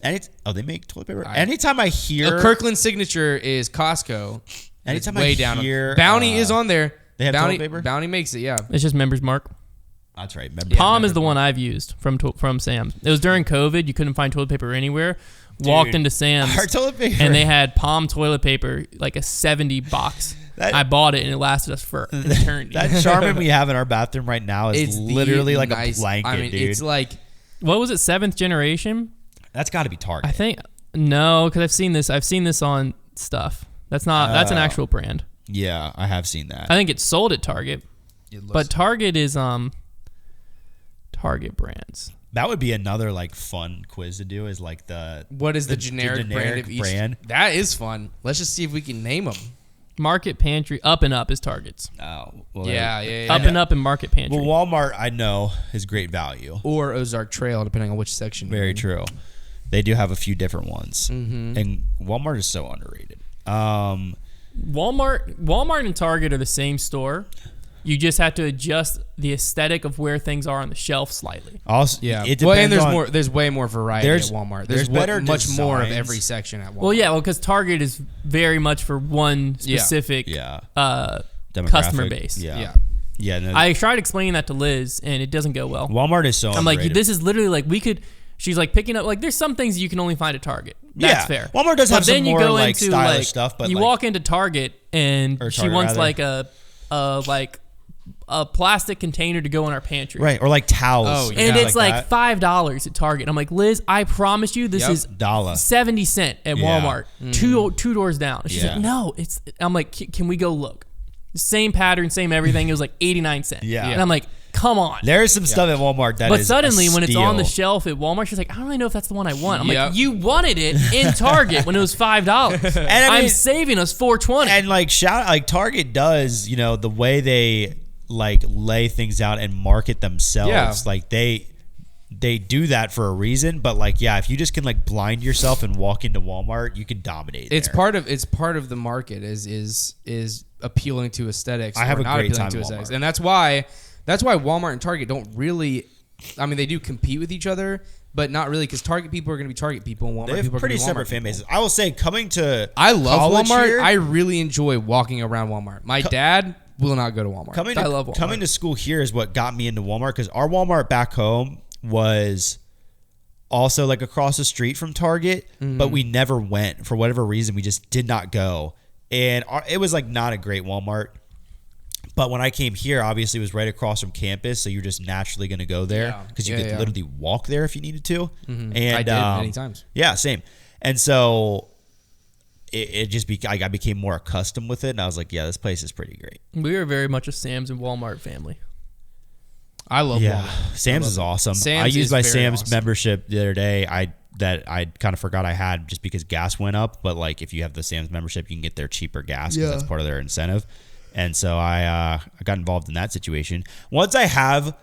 [SPEAKER 1] They make toilet paper.
[SPEAKER 3] I-
[SPEAKER 1] Anytime I hear
[SPEAKER 3] Kirkland Signature is Costco. and it's
[SPEAKER 1] Anytime
[SPEAKER 3] way
[SPEAKER 1] I
[SPEAKER 3] down.
[SPEAKER 1] hear,
[SPEAKER 3] Bounty is on there.
[SPEAKER 1] they have
[SPEAKER 3] Bounty,
[SPEAKER 1] toilet paper?
[SPEAKER 3] Bounty makes it, yeah.
[SPEAKER 2] It's just Members Mark.
[SPEAKER 1] That's right. Remember,
[SPEAKER 2] Palm is the one I've used from Sam's. It was during COVID. You couldn't find toilet paper anywhere. Walked into Sam's
[SPEAKER 1] our toilet paper.
[SPEAKER 2] and they had Palm toilet paper, like a 70 box.
[SPEAKER 1] That-
[SPEAKER 2] I bought it and it lasted us for an eternity.
[SPEAKER 1] That Charmin we have in our bathroom right now is
[SPEAKER 3] It's the
[SPEAKER 1] literally like
[SPEAKER 3] nice-
[SPEAKER 1] a blanket,
[SPEAKER 3] I mean,
[SPEAKER 1] dude.
[SPEAKER 3] it's like
[SPEAKER 2] What was it? Seventh Generation?
[SPEAKER 1] That's got to be Target.
[SPEAKER 2] I think no, because I've seen this on stuff. That's not. That's an actual brand.
[SPEAKER 1] Yeah, I have seen that.
[SPEAKER 2] I think it's sold at Target, but Target is Target brands.
[SPEAKER 1] That would be another like fun quiz to do. Is like
[SPEAKER 3] what is the generic brand of each?
[SPEAKER 1] brand?
[SPEAKER 3] That is fun. Let's just see if we can name them.
[SPEAKER 2] Market Pantry, Up and Up is Target's.
[SPEAKER 1] Oh, well,
[SPEAKER 3] Yeah.
[SPEAKER 2] Up and Up and Market Pantry.
[SPEAKER 1] Well, Walmart I know is great value.
[SPEAKER 3] Or Ozark Trail, depending on which section.
[SPEAKER 1] Very true. They do have a few different ones,
[SPEAKER 3] Mm-hmm.
[SPEAKER 1] and Walmart is so underrated.
[SPEAKER 2] Walmart and Target are the same store. You just have to adjust the aesthetic of where things are on the shelf slightly.
[SPEAKER 1] Also,
[SPEAKER 3] Yeah.
[SPEAKER 1] it
[SPEAKER 3] Well, and
[SPEAKER 1] depends on,
[SPEAKER 3] there's way more variety
[SPEAKER 1] There's-
[SPEAKER 3] at Walmart.
[SPEAKER 1] there's
[SPEAKER 3] There's
[SPEAKER 1] better
[SPEAKER 3] much more of
[SPEAKER 1] designs.
[SPEAKER 3] every section at Walmart.
[SPEAKER 2] Well, yeah, because Target is very much for one specific
[SPEAKER 1] yeah
[SPEAKER 2] customer
[SPEAKER 1] demographic.
[SPEAKER 2] base.
[SPEAKER 3] Yeah.
[SPEAKER 1] Yeah. No,
[SPEAKER 2] I tried explaining that to Liz, and it doesn't go well.
[SPEAKER 1] Walmart is so.
[SPEAKER 2] I'm like,
[SPEAKER 1] underrated.
[SPEAKER 2] this is literally like we could. She's like picking up like there's some things you can only find at Target. That's
[SPEAKER 1] Yeah.
[SPEAKER 2] fair.
[SPEAKER 1] Walmart does
[SPEAKER 2] But
[SPEAKER 1] have some
[SPEAKER 2] then you
[SPEAKER 1] more,
[SPEAKER 2] go
[SPEAKER 1] like,
[SPEAKER 2] into,
[SPEAKER 1] stylish
[SPEAKER 2] like,
[SPEAKER 1] stuff, but,
[SPEAKER 2] you
[SPEAKER 1] like-
[SPEAKER 2] walk into Target and
[SPEAKER 1] Or
[SPEAKER 2] she
[SPEAKER 1] Target,
[SPEAKER 2] wants
[SPEAKER 1] rather.
[SPEAKER 2] like a plastic container to go in our pantry.
[SPEAKER 1] right or like towels.
[SPEAKER 3] Oh, yeah.
[SPEAKER 2] And it's like
[SPEAKER 1] that.
[SPEAKER 2] $5 at Target. I'm like, Liz, I promise you this
[SPEAKER 3] Yep.
[SPEAKER 2] is
[SPEAKER 1] Dollar.
[SPEAKER 2] 70 cents at
[SPEAKER 1] Yeah.
[SPEAKER 2] Walmart.
[SPEAKER 3] Mm-hmm.
[SPEAKER 2] Two doors down. She's
[SPEAKER 1] Yeah.
[SPEAKER 2] like, no, it's. I'm like, can we go look? Same pattern, same everything. It was like 89 cents.
[SPEAKER 1] Yeah.
[SPEAKER 2] And I'm like, come on.
[SPEAKER 1] There is some stuff at Walmart that
[SPEAKER 2] But
[SPEAKER 1] is
[SPEAKER 2] suddenly,
[SPEAKER 1] a
[SPEAKER 2] when it's on the
[SPEAKER 1] steal.
[SPEAKER 2] shelf at Walmart, she's like, I don't really know if that's the one I want. I'm
[SPEAKER 3] Yep.
[SPEAKER 2] like, you wanted it in Target when it was $5.
[SPEAKER 1] And I
[SPEAKER 2] I'm
[SPEAKER 1] mean-
[SPEAKER 2] saving us $4.20.
[SPEAKER 1] And like Target does, the way they like lay things out and market themselves,
[SPEAKER 3] Yeah.
[SPEAKER 1] like they do that for a reason. But like, yeah, if you just can like blind yourself and walk into Walmart, you can dominate.
[SPEAKER 3] It's
[SPEAKER 1] there.
[SPEAKER 3] part of the market is appealing to aesthetics.
[SPEAKER 1] I have
[SPEAKER 3] or
[SPEAKER 1] a
[SPEAKER 3] not
[SPEAKER 1] great
[SPEAKER 3] appealing
[SPEAKER 1] time
[SPEAKER 3] to
[SPEAKER 1] at
[SPEAKER 3] aesthetics.
[SPEAKER 1] Walmart.
[SPEAKER 3] And that's why That's why Walmart and Target don't really. I mean, they do compete with each other, but not really, because Target people are going to be Target people, and Walmart
[SPEAKER 1] They have
[SPEAKER 3] people are going to
[SPEAKER 1] pretty
[SPEAKER 3] be Walmart
[SPEAKER 1] separate fan
[SPEAKER 3] people.
[SPEAKER 1] bases. I will say, coming to
[SPEAKER 3] I love
[SPEAKER 1] college
[SPEAKER 3] Walmart.
[SPEAKER 1] here-
[SPEAKER 3] I really enjoy walking around Walmart. My dad will not go to Walmart.
[SPEAKER 1] Coming
[SPEAKER 2] I
[SPEAKER 1] to,
[SPEAKER 2] love Walmart.
[SPEAKER 1] coming to school here is what got me into Walmart, because our Walmart back home was also like across the street from Target, but we never went for whatever reason. We just did not go, and it was like not a great Walmart. But when I came here, obviously it was right across from campus, so you're just naturally going to go there
[SPEAKER 3] Yeah.
[SPEAKER 1] because you
[SPEAKER 3] Yeah,
[SPEAKER 1] could
[SPEAKER 3] yeah.
[SPEAKER 1] literally walk there if you needed to. And
[SPEAKER 3] I did many times.
[SPEAKER 1] Yeah, same. And so I became more accustomed with it, and I was like, yeah, this place is pretty great.
[SPEAKER 2] We are very much a Sam's and Walmart family.
[SPEAKER 3] I love
[SPEAKER 1] Yeah,
[SPEAKER 3] Walmart.
[SPEAKER 1] Sam's is awesome.
[SPEAKER 3] Sam's
[SPEAKER 1] I used
[SPEAKER 3] is
[SPEAKER 1] my
[SPEAKER 3] very
[SPEAKER 1] Sam's
[SPEAKER 3] awesome.
[SPEAKER 1] membership the other day. I kind of forgot I had just because gas went up. But like, if you have the Sam's membership, you can get their cheaper gas because that's part of their incentive. And so I got involved in that situation. Once I have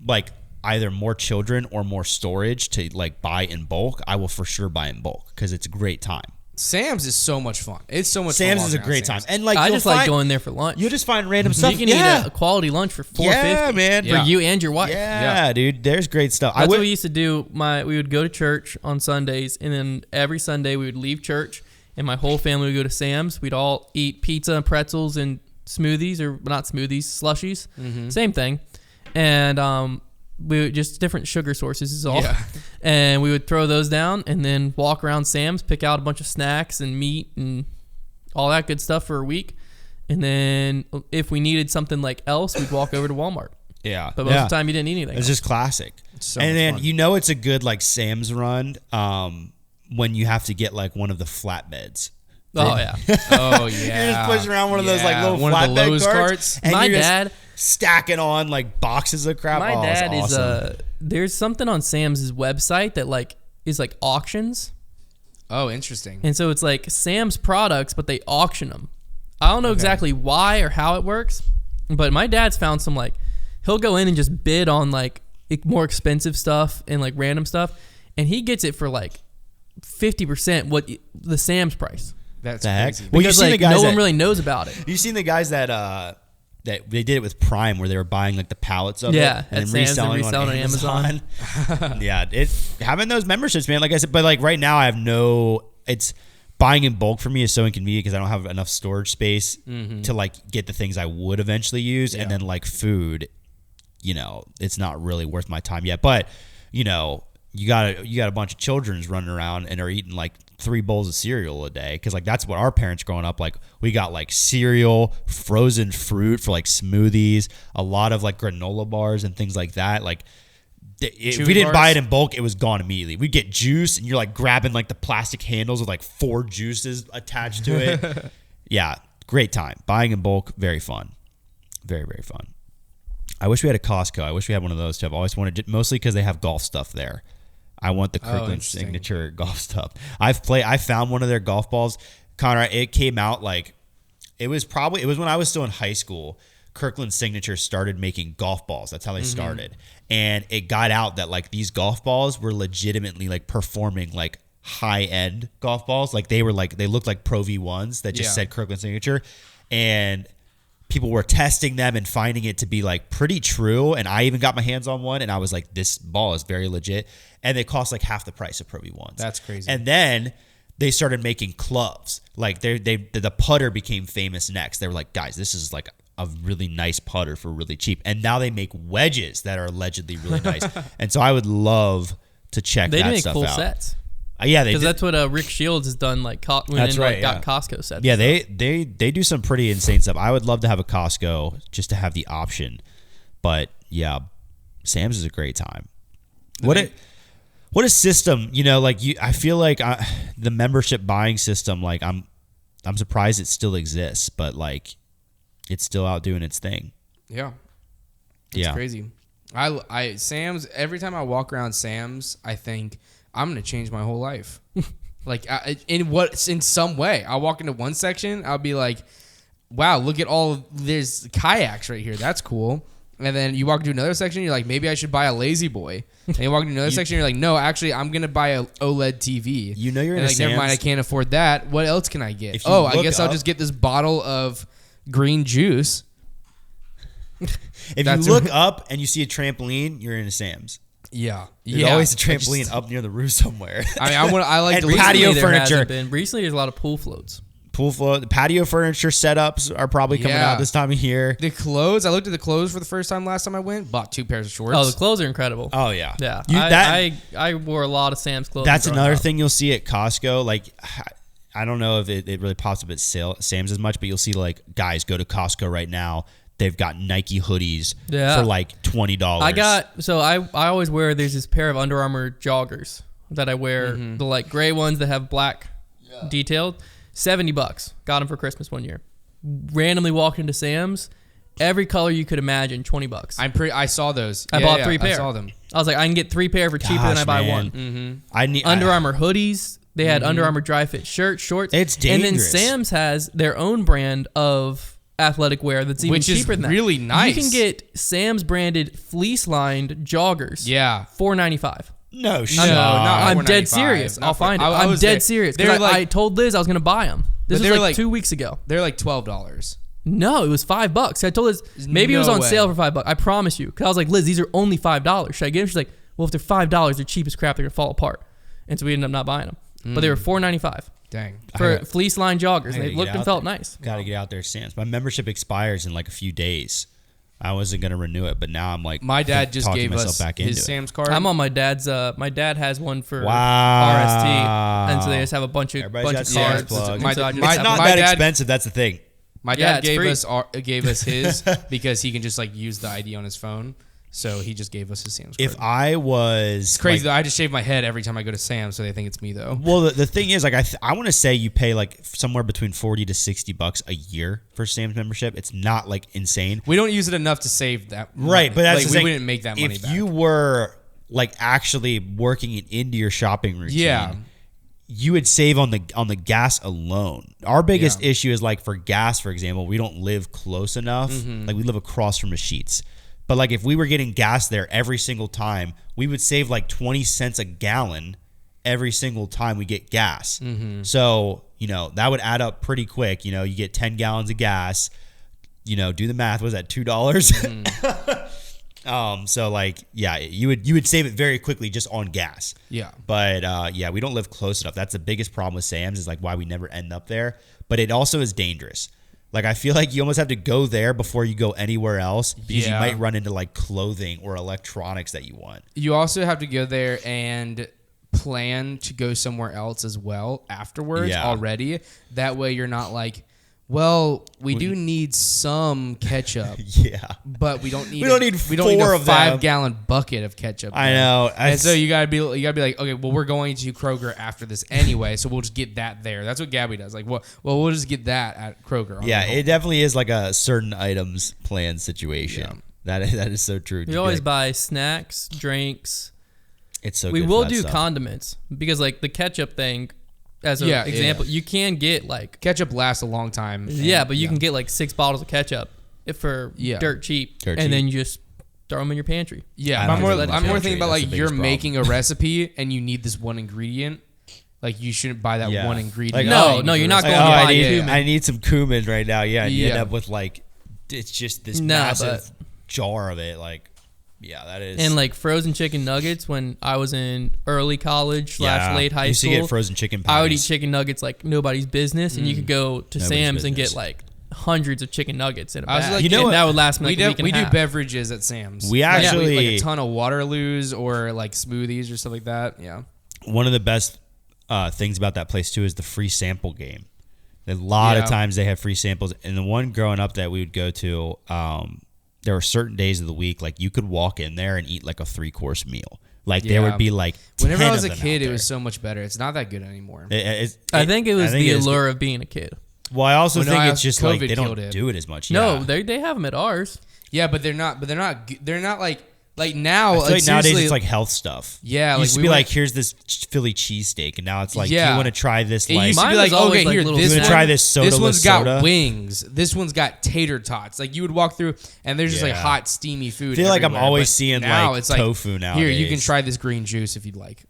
[SPEAKER 1] like either more children or more storage to like buy in bulk, I will for sure buy in bulk because it's a great time.
[SPEAKER 3] Sam's is so much fun. It's so much fun.
[SPEAKER 1] Sam's is a
[SPEAKER 3] walking around
[SPEAKER 1] great time,
[SPEAKER 3] Sam's.
[SPEAKER 1] and like
[SPEAKER 2] I
[SPEAKER 1] you'll
[SPEAKER 2] just like
[SPEAKER 1] find-
[SPEAKER 2] going there for lunch.
[SPEAKER 1] You just find random stuff.
[SPEAKER 2] You can
[SPEAKER 1] yeah.
[SPEAKER 2] eat a quality lunch for $4.50.
[SPEAKER 1] Yeah, man.
[SPEAKER 2] For
[SPEAKER 3] Yeah.
[SPEAKER 2] you and your wife.
[SPEAKER 1] Yeah, dude. There's great stuff.
[SPEAKER 2] That's what we used to do. We would go to church on Sundays, and then every Sunday we would leave church, and my whole family would go to Sam's. We'd all eat pizza and pretzels and smoothies, or not smoothies, slushies. Same thing. And we would just different sugar sources is all.
[SPEAKER 3] Yeah.
[SPEAKER 2] And we would throw those down and then walk around Sam's, pick out a bunch of snacks and meat and all that good stuff for a week. And then if we needed something like else, we'd walk over to Walmart.
[SPEAKER 1] Yeah.
[SPEAKER 2] But most of the time you didn't need anything.
[SPEAKER 1] It's just classic.
[SPEAKER 3] So
[SPEAKER 1] and
[SPEAKER 3] much
[SPEAKER 1] then
[SPEAKER 3] fun.
[SPEAKER 1] you know it's a good like Sam's run when you have to get like one of the flatbeds.
[SPEAKER 2] Oh, yeah.
[SPEAKER 3] Oh yeah.
[SPEAKER 1] You're just pushing around one of those like
[SPEAKER 3] Yeah,
[SPEAKER 1] little
[SPEAKER 3] one of the
[SPEAKER 1] flatbed
[SPEAKER 3] Lowe's
[SPEAKER 1] carts. And
[SPEAKER 2] My
[SPEAKER 1] you're just
[SPEAKER 2] dad-
[SPEAKER 1] stacking on like boxes of crap.
[SPEAKER 2] My
[SPEAKER 1] Oh, it's
[SPEAKER 2] dad is
[SPEAKER 1] awesome.
[SPEAKER 2] there's something on Sam's website that like is like auctions.
[SPEAKER 3] Oh, interesting.
[SPEAKER 2] And so it's like Sam's products, but they auction them. I don't know exactly why or how it works, but my dad's found some like, he'll go in and just bid on like more expensive stuff and like random stuff, and he gets it for like 50% what the Sam's price.
[SPEAKER 3] That's
[SPEAKER 1] The heck?
[SPEAKER 3] crazy.
[SPEAKER 1] Well, you've
[SPEAKER 2] Because
[SPEAKER 1] seen
[SPEAKER 2] like
[SPEAKER 1] the guys
[SPEAKER 2] no one
[SPEAKER 1] that-
[SPEAKER 2] really knows about it.
[SPEAKER 1] You've seen the guys that they did it with Prime, where they were buying like the pallets of
[SPEAKER 2] Yeah,
[SPEAKER 1] it and
[SPEAKER 2] at
[SPEAKER 1] then
[SPEAKER 2] Sam's and
[SPEAKER 1] reselling on
[SPEAKER 2] reselling
[SPEAKER 1] Amazon. Yeah, it's having those memberships, man. Like I said, but like right now, I have no. It's buying in bulk for me is so inconvenient because I don't have enough storage space to like get the things I would eventually use, and then like food, you know, it's not really worth my time yet. But you know, you got a bunch of children's running around and are eating like 3 bowls of cereal a day, because like that's what our parents growing up, like we got like cereal, frozen fruit for like smoothies, a lot of like granola bars and things like that. Like if we didn't buy it in bulk, it was gone immediately. We'd get juice and you're like grabbing like the plastic handles with like 4 juices attached to it. Yeah, great time. Buying in bulk, very fun. Very, very fun. I wish we had a Costco. I wish we had one of those too. I've always wanted, mostly because they have golf stuff there. I want the Kirkland
[SPEAKER 3] interesting.
[SPEAKER 1] signature golf stuff. I found one of their golf balls. Konner, it came out like it was when I was still in high school. Kirkland Signature started making golf balls. That's how they started. And it got out that like these golf balls were legitimately like performing like high end golf balls. Like they looked like Pro V1s that just said Kirkland Signature. And people were testing them and finding it to be like pretty true. And I even got my hands on one and I was like, this ball is very legit. And they cost like half the price of Pro V1s.
[SPEAKER 3] That's crazy.
[SPEAKER 1] And then they started making clubs. Like the putter became famous next. They were like, guys, this is like a really nice putter for really cheap. And now they make wedges that are allegedly really nice. And so I would love to check
[SPEAKER 2] They
[SPEAKER 1] that
[SPEAKER 2] make
[SPEAKER 1] stuff
[SPEAKER 2] full
[SPEAKER 1] out.
[SPEAKER 2] sets.
[SPEAKER 1] Yeah, they
[SPEAKER 2] Because
[SPEAKER 1] did.
[SPEAKER 2] that's what Rick Shields has done. Like got Costco sets.
[SPEAKER 1] Yeah, they do some pretty insane stuff. I would love to have a Costco just to have the option. But yeah, Sam's is a great time. What a system, you know, like I feel like the membership buying system, like I'm surprised it still exists, but like it's still out doing its thing.
[SPEAKER 3] Yeah. It's crazy. I Sam's, every time I walk around Sam's, I think I'm going to change my whole life. Like in some way. I'll walk into one section, I'll be like, wow, look at there's kayaks right here. That's cool. And then you walk into another section, you're like, maybe I should buy a Lazy Boy. And you walk into another section, you're like, no, actually, I'm going to buy a OLED TV.
[SPEAKER 1] You know you're in
[SPEAKER 3] and
[SPEAKER 1] a
[SPEAKER 3] like, never mind, I
[SPEAKER 1] Sam's-
[SPEAKER 3] can't afford that. What else can I get?
[SPEAKER 1] If you
[SPEAKER 3] Oh, I
[SPEAKER 1] look
[SPEAKER 3] guess I'll
[SPEAKER 1] up-
[SPEAKER 3] just get this bottle of green juice.
[SPEAKER 1] If you look up and you see a trampoline, you're in a Sam's.
[SPEAKER 3] Yeah.
[SPEAKER 1] There's always a trampoline up near the roof somewhere.
[SPEAKER 3] I mean, I like
[SPEAKER 1] And patio furniture.
[SPEAKER 2] Recently, there's a lot of pool floats.
[SPEAKER 1] Pool float, the patio furniture setups are probably coming out this time of year.
[SPEAKER 3] The clothes, I looked at the clothes for the first time last time I went. Bought 2 pairs of shorts.
[SPEAKER 2] Oh, the clothes are incredible.
[SPEAKER 1] Oh yeah,
[SPEAKER 2] Yeah. I wore a lot of Sam's clothes.
[SPEAKER 1] That's another thing you'll see at Costco. Like, I don't know if it really pops up at Sam's as much, but you'll see like guys go to Costco right now. They've got Nike hoodies for like $20.
[SPEAKER 2] I always wear, there's this pair of Under Armour joggers that I wear, the like gray ones that have black detailed. $70. Got them for Christmas one year. Randomly walked into Sam's. Every color you could imagine, $20.
[SPEAKER 3] I saw those.
[SPEAKER 2] I bought 3 pair.
[SPEAKER 3] I saw them.
[SPEAKER 2] I was like, I can get 3 pair for cheaper than I buy one.
[SPEAKER 3] Mm-hmm.
[SPEAKER 1] I need
[SPEAKER 2] Under Armour hoodies. They had Under Armour dry fit shirts, shorts.
[SPEAKER 1] It's dangerous.
[SPEAKER 2] And then Sam's has their own brand of athletic wear that's even cheaper than that.
[SPEAKER 3] Which is really nice.
[SPEAKER 2] You can get Sam's branded fleece lined joggers.
[SPEAKER 3] Yeah.
[SPEAKER 2] $4.95.
[SPEAKER 1] No,
[SPEAKER 2] I'm dead serious. I'll find it. I'm dead serious. Because I told Liz I was going to buy them. This was like 2 weeks ago.
[SPEAKER 3] They're like $12.
[SPEAKER 2] No, it was $5. I told Liz maybe it was on sale for $5. I promise you. Because I was like, Liz, these are only $5. Should I get them? She's like, well, if they're $5, they're cheap as crap. They're going to fall apart. And so we ended up not buying them. But they were $4.95.
[SPEAKER 3] Dang.
[SPEAKER 2] For fleece line joggers. And they looked and felt nice.
[SPEAKER 1] Got to get out there, Sam's. My membership expires in like a few days. I wasn't going to renew it, but now I'm like,
[SPEAKER 3] my dad just gave us his Sam's card.
[SPEAKER 2] I'm on my dad's. My dad has one for
[SPEAKER 1] RST,
[SPEAKER 2] and so they just have a bunch of cards.
[SPEAKER 1] My dad, it's not that expensive. That's the thing.
[SPEAKER 3] My dad gave us his because he can just like use the ID on his phone. So he just gave us his Sam's card.
[SPEAKER 1] If I was...
[SPEAKER 3] It's crazy, though. I just shave my head every time I go to Sam's, so they think it's me, though.
[SPEAKER 1] Well, the thing is, like, I want to say you pay, like, somewhere between $40 to $60 a year for Sam's membership. It's not, like, insane.
[SPEAKER 3] We don't use it enough to save that money.
[SPEAKER 1] Right, but that's
[SPEAKER 3] like,
[SPEAKER 1] the thing.
[SPEAKER 3] We wouldn't make that money back.
[SPEAKER 1] If you were, like, actually working it into your shopping routine... You would save on the gas alone. Our biggest issue is, like, for gas, for example, we don't live close enough. Like, we live across from a Sheetz. But, like, if we were getting gas there every single time, we would save, like, 20 cents a gallon every single time we get gas. So, you know, that would add up pretty quick. You know, you get 10 gallons of gas. You know, do the math. Was that $2? So, like, yeah, you would save it very quickly just on gas.
[SPEAKER 3] Yeah.
[SPEAKER 1] But, yeah, we don't live close enough. That's the biggest problem with Sam's is, like, why we never end up there. But it also is dangerous. Like, I feel like you almost have to go there before you go anywhere else because you might run into, like, clothing or electronics that you want.
[SPEAKER 3] You also have to go there and plan to go somewhere else as well afterwards already. That way you're not like, well, we do need some ketchup. But we don't need
[SPEAKER 1] a
[SPEAKER 3] 5-gallon bucket of ketchup.
[SPEAKER 1] I know.
[SPEAKER 3] And so you gotta be like, okay, well, we're going to Kroger after this anyway, so we'll just get that there. That's what Gabby does. Like, well, we'll just get that at Kroger.
[SPEAKER 1] Yeah, it definitely is like a certain items plan situation. Yeah. That is so true.
[SPEAKER 2] We always buy snacks, drinks.
[SPEAKER 1] It's so
[SPEAKER 2] we
[SPEAKER 1] good
[SPEAKER 2] will
[SPEAKER 1] for that
[SPEAKER 2] do
[SPEAKER 1] stuff.
[SPEAKER 2] condiments because, like, the ketchup thing. As an example, you can get like
[SPEAKER 3] ketchup lasts a long time.
[SPEAKER 2] But you can get like 6 bottles of ketchup for dirt cheap, and then you just throw them in your pantry.
[SPEAKER 3] Yeah, I'm more thinking about like you're making a recipe and you need this one ingredient. Like you shouldn't buy that one ingredient.
[SPEAKER 2] Like, no, you're not going to buy cumin.
[SPEAKER 1] I need some cumin right now. Yeah, and you end up with like it's just this massive jar of it. Like. Yeah, that is.
[SPEAKER 2] And like frozen chicken nuggets when I was in early college / late high school.
[SPEAKER 1] You get frozen chicken patties.
[SPEAKER 2] I would eat chicken nuggets like nobody's business, and you could go to Sam's and get like hundreds of chicken nuggets in a bag.
[SPEAKER 3] Like,
[SPEAKER 2] you know, that would last me like a week and a half.
[SPEAKER 3] We do beverages at Sam's.
[SPEAKER 1] We actually
[SPEAKER 3] like a ton of Waterloos or like smoothies or stuff like that. Yeah.
[SPEAKER 1] One of the best things about that place too is the free sample game. A lot of times they have free samples, and the one growing up that we would go to. There were certain days of the week, like you could walk in there and eat like a 3-course meal. Like there would be like 10
[SPEAKER 3] whenever I was a
[SPEAKER 1] of them
[SPEAKER 3] kid,
[SPEAKER 1] out
[SPEAKER 3] it was so much better. It's not that good anymore.
[SPEAKER 2] I think it was the allure of being a kid.
[SPEAKER 1] Well, I also think it's just like they don't do it as much.
[SPEAKER 2] No, they have them at ours.
[SPEAKER 3] Yeah, but they're not like now.
[SPEAKER 1] Like nowadays it's like health stuff.
[SPEAKER 3] Yeah,
[SPEAKER 1] it used to be like here's this Philly cheesesteak, and now it's like do you want to try this?
[SPEAKER 3] It used to be like okay, here this
[SPEAKER 1] one, try this soda.
[SPEAKER 3] This one's got wings. This one's got tater tots. Like you would walk through, and there's just like hot, steamy food.
[SPEAKER 1] I feel like I'm always seeing now like tofu now.
[SPEAKER 3] Here, you can try this green juice if you'd like.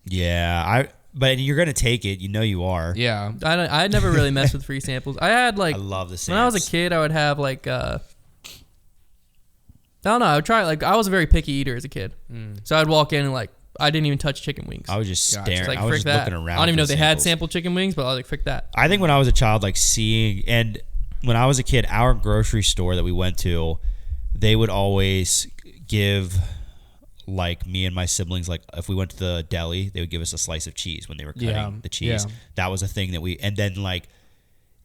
[SPEAKER 1] Yeah, but you're gonna take it. You know you are.
[SPEAKER 3] Yeah,
[SPEAKER 2] I never really messed with free samples. I had like
[SPEAKER 1] I love the Sam's.
[SPEAKER 2] When I was a kid, I would have like I don't know. I would try. Like I was a very picky eater as a kid, so I'd walk in and like I didn't even touch chicken wings.
[SPEAKER 1] I was just
[SPEAKER 2] Just
[SPEAKER 1] staring.
[SPEAKER 2] like
[SPEAKER 1] I was
[SPEAKER 2] frick
[SPEAKER 1] just
[SPEAKER 2] that.
[SPEAKER 1] looking around.
[SPEAKER 2] I don't even know if they had
[SPEAKER 1] samples.
[SPEAKER 2] sample chicken wings, but I was like, frick that.
[SPEAKER 1] I think when I was a child, like seeing, and when I was a kid, our grocery store that we went to, they would always give, like, me and my siblings, like, if we went to the deli, they would give us a slice of cheese when they were cutting the cheese.
[SPEAKER 3] Yeah.
[SPEAKER 1] That was a thing that and then, like,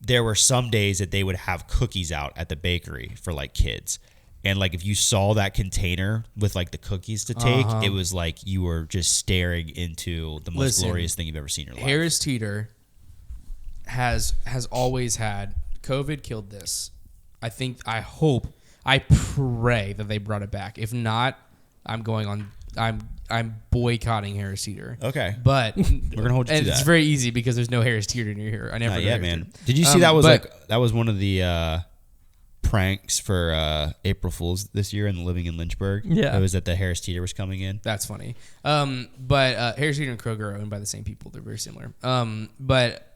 [SPEAKER 1] there were some days that they would have cookies out at the bakery for, like, kids. And, like, if you saw that container with, like, the cookies to take, it was like you were just staring into the most glorious thing you've ever seen in your life.
[SPEAKER 3] Harris Teeter has always had, COVID killed this. I pray that they brought it back. If not, I'm boycotting Harris Teeter.
[SPEAKER 1] Okay.
[SPEAKER 3] But
[SPEAKER 1] We're going to hold you to that.
[SPEAKER 3] It's very easy because there's no Harris Teeter near here. I never
[SPEAKER 1] Not
[SPEAKER 3] go
[SPEAKER 1] yet,
[SPEAKER 3] Harris
[SPEAKER 1] man.
[SPEAKER 3] Teeter.
[SPEAKER 1] Did you see that was
[SPEAKER 3] but-
[SPEAKER 1] like, that was one of the pranks for April Fool's this year in Living in Lynchburg?
[SPEAKER 2] Yeah.
[SPEAKER 1] It was that the Harris Teeter was coming in.
[SPEAKER 3] That's funny. But Harris Teeter and Kroger are owned by the same people. They're very similar. But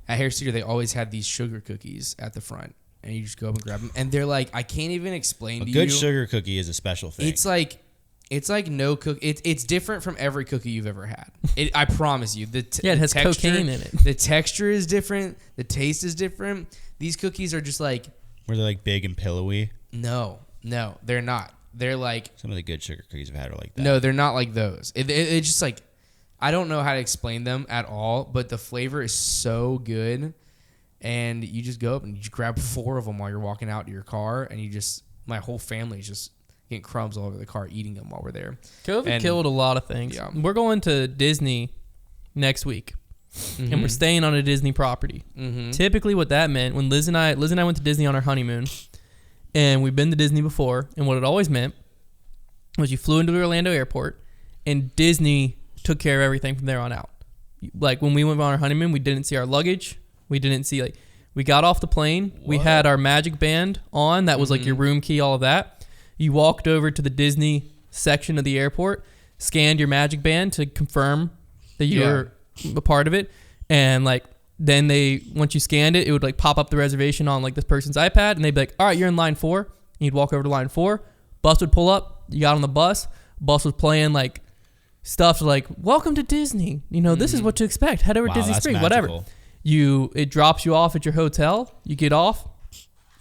[SPEAKER 3] at Harris Teeter, they always had these sugar cookies at the front. And you just go up and grab them. And they're like, I can't even explain to you.
[SPEAKER 1] A good sugar cookie is a special thing.
[SPEAKER 3] It's like no cookie. It's different from every cookie you've ever had. I promise you.
[SPEAKER 2] It
[SPEAKER 3] the
[SPEAKER 2] has
[SPEAKER 3] texture,
[SPEAKER 2] cocaine in it.
[SPEAKER 3] The texture is different. The taste is different. These cookies are just like...
[SPEAKER 1] Were they like big and pillowy?
[SPEAKER 3] No, they're not. They're like...
[SPEAKER 1] Some of the good sugar cookies I've had are like that.
[SPEAKER 3] No, they're not like those. It's just like... I don't know how to explain them at all, but the flavor is so good. And you just go up and you just grab 4 of them while you're walking out to your car. And you just... My whole family is just getting crumbs all over the car, eating them while we're there.
[SPEAKER 2] COVID killed a lot of things.
[SPEAKER 3] Yeah.
[SPEAKER 2] We're going to Disney next week. And we're staying on a Disney property. Typically what that meant, when Liz and I went to Disney on our honeymoon, and we've been to Disney before, and what it always meant was you flew into the Orlando airport, and Disney took care of everything from there on out. Like when we went on our honeymoon, we didn't see our luggage. We didn't see, like, we got off the plane. What? We had our magic band on. That was like your room key, all of that. You walked over to the Disney section of the airport, scanned your magic band to confirm that you were a part of it, and like then once you scanned it, it would like pop up the reservation on like this person's iPad, and they'd be like, all right, you're in line 4. And you'd walk over to line 4, bus would pull up, you got on the bus was playing like stuff like, welcome to Disney, this is what to expect, head over to Disney Springs, whatever. It drops you off at your hotel, you get off,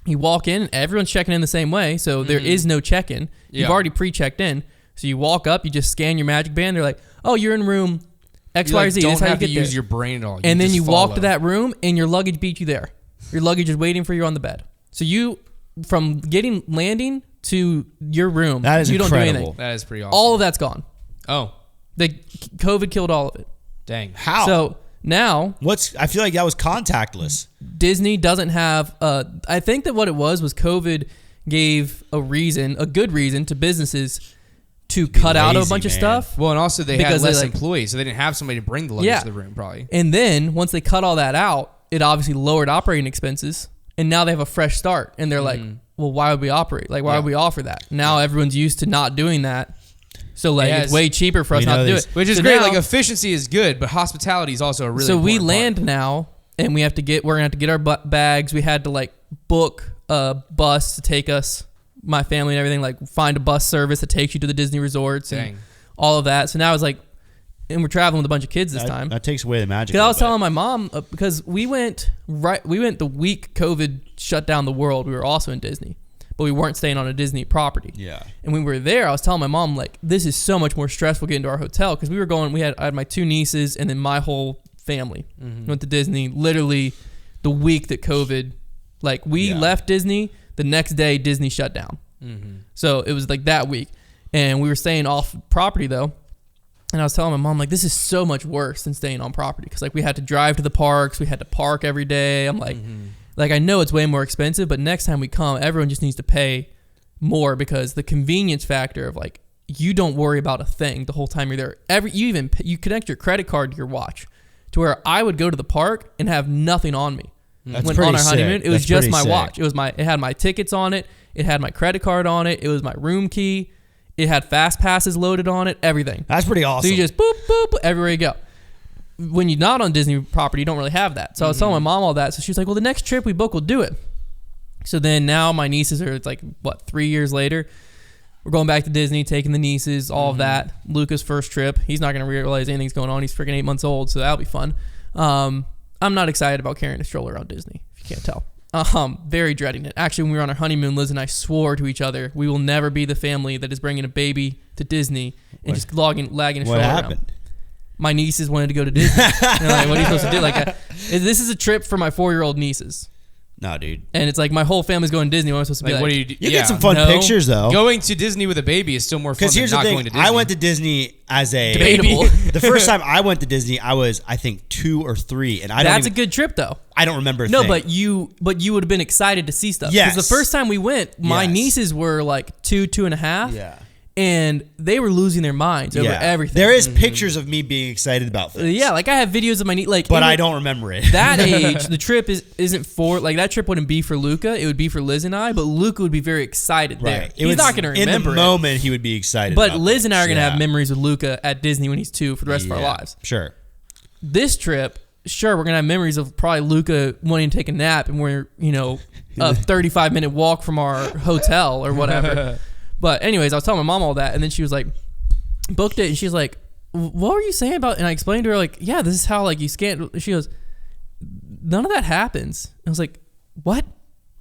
[SPEAKER 2] you walk in, and everyone's checking in the same way, so there is no check-in. You've already pre-checked in, so you walk up, you just scan your magic band, they're like, oh, you're in room X, Y, Z.
[SPEAKER 3] Don't
[SPEAKER 2] how
[SPEAKER 3] have
[SPEAKER 2] you
[SPEAKER 3] to
[SPEAKER 2] get
[SPEAKER 3] use
[SPEAKER 2] there.
[SPEAKER 3] your brain at all.
[SPEAKER 2] And then you walk to
[SPEAKER 3] follow.
[SPEAKER 2] that room, and your luggage beat you there. Your luggage is waiting for you on the bed. So you, from landing to your room,
[SPEAKER 1] that is
[SPEAKER 2] you don't
[SPEAKER 1] incredible.
[SPEAKER 2] do anything.
[SPEAKER 3] That is pretty awesome.
[SPEAKER 2] All of that's gone.
[SPEAKER 3] Oh,
[SPEAKER 2] COVID killed all of it.
[SPEAKER 3] dang.
[SPEAKER 1] How?
[SPEAKER 2] So now
[SPEAKER 1] I feel like that was contactless.
[SPEAKER 2] Disney doesn't have. I think that what it was COVID gave a good reason to businesses to cut out a
[SPEAKER 1] lazy,
[SPEAKER 2] bunch of
[SPEAKER 1] man.
[SPEAKER 2] stuff.
[SPEAKER 3] Well, and also they had
[SPEAKER 2] Because
[SPEAKER 3] less
[SPEAKER 2] they,
[SPEAKER 3] employees, so they didn't have somebody to bring the luggage to the room, probably.
[SPEAKER 2] And then once they cut all that out, it obviously lowered operating expenses. And now they have a fresh start. And they're like, well, why would we operate? Like, why would we offer that? Now everyone's used to not doing that. So, like, it's way cheaper for us not to do it.
[SPEAKER 3] Which is great. Like, efficiency is good, but hospitality is also a really important
[SPEAKER 2] we land
[SPEAKER 3] part.
[SPEAKER 2] now, and we're going to have to get our bags. We had to, like, book a bus to take us, my family and everything, like, find a bus service that takes you to the Disney resorts and all of that. So now it's like, and we're traveling with a bunch of kids this time.
[SPEAKER 1] That takes away the magic.
[SPEAKER 2] Because I was telling my mom, because we went the week COVID shut down the world. We were also in Disney, but we weren't staying on a Disney property.
[SPEAKER 1] Yeah.
[SPEAKER 2] And when we were there, I was telling my mom, like, this is so much more stressful getting to our hotel, because I had my 2 nieces and then my whole family went to Disney literally the week that COVID, like, we left Disney, the next day Disney shut down. So it was like that week, and we were staying off property though. And I was telling my mom, like, this is so much worse than staying on property, because like we had to drive to the parks, we had to park every day. I'm like, like, I know it's way more expensive, but next time we come, everyone just needs to pay more, because the convenience factor of, like, you don't worry about a thing the whole time you're there. You connect your credit card to your watch, to where I would go to the park and have nothing on me.
[SPEAKER 1] That's
[SPEAKER 2] when
[SPEAKER 1] pretty
[SPEAKER 2] on our honeymoon,
[SPEAKER 1] sick.
[SPEAKER 2] it was
[SPEAKER 1] That's
[SPEAKER 2] just
[SPEAKER 1] pretty
[SPEAKER 2] my
[SPEAKER 1] sick.
[SPEAKER 2] watch. It had my tickets on it. It had my credit card on it. It was my room key. It had fast passes loaded on it. Everything.
[SPEAKER 1] That's pretty awesome.
[SPEAKER 2] So you just boop, boop, everywhere you go. When you're not on Disney property, you don't really have that. So I was telling my mom all that. So she's like, well, the next trip we book, we'll do it. So then now my nieces are, it's like, 3 years later, We're going back to Disney, taking the nieces, all of that. Luca's first trip. He's not going to realize anything's going on. He's freaking 8 months old, so that'll be fun. I'm not excited about carrying a stroller around Disney, if you can't tell. Very dreading it. Actually, when we were on our honeymoon, Liz and I swore to each other we will never be the family that is bringing a baby to Disney and just lagging a stroller around. My nieces wanted to go to Disney. They're like, what are you supposed to do? Like, this is a trip for my 4-year-old nieces.
[SPEAKER 1] No, dude.
[SPEAKER 2] And it's like my whole family's going to Disney. What am I supposed to be like?
[SPEAKER 3] What do you do?
[SPEAKER 1] You get some fun pictures, though.
[SPEAKER 3] Going to Disney with a baby is still more fun than not going to Disney.
[SPEAKER 1] I went to Disney as a
[SPEAKER 2] Debatable.
[SPEAKER 1] The first time I went to Disney, I was, I think, 2 or 3, and
[SPEAKER 2] That's a good trip, though.
[SPEAKER 1] I don't remember a
[SPEAKER 2] No,
[SPEAKER 1] thing.
[SPEAKER 2] but you would have been excited to see stuff.
[SPEAKER 1] Yes.
[SPEAKER 2] Because the first time we went, my nieces were like 2.5.
[SPEAKER 1] Yeah.
[SPEAKER 2] And they were losing their minds over everything.
[SPEAKER 1] There is pictures of me being excited about things.
[SPEAKER 2] Yeah, like I have videos of my niece. Like,
[SPEAKER 1] but I don't remember it.
[SPEAKER 2] That age, the trip isn't for, like, that trip wouldn't be for Luca. It would be for Liz and I, but Luca would be very excited there. He's not going to remember
[SPEAKER 1] in the moment, he would be excited.
[SPEAKER 2] But
[SPEAKER 1] about
[SPEAKER 2] Liz and I are going to
[SPEAKER 1] things.
[SPEAKER 2] have memories with Luca at Disney when he's 2 for the rest of our lives.
[SPEAKER 1] Sure.
[SPEAKER 2] This trip, sure, we're going to have memories of probably Luca wanting to take a nap, and we're, a 35-minute walk from our hotel or whatever. But anyways, I was telling my mom all that, and then she was like, booked it, and she's like, what were you saying about, and I explained to her, like, yeah, this is how, like, you scan, she goes, none of that happens. I was like, what?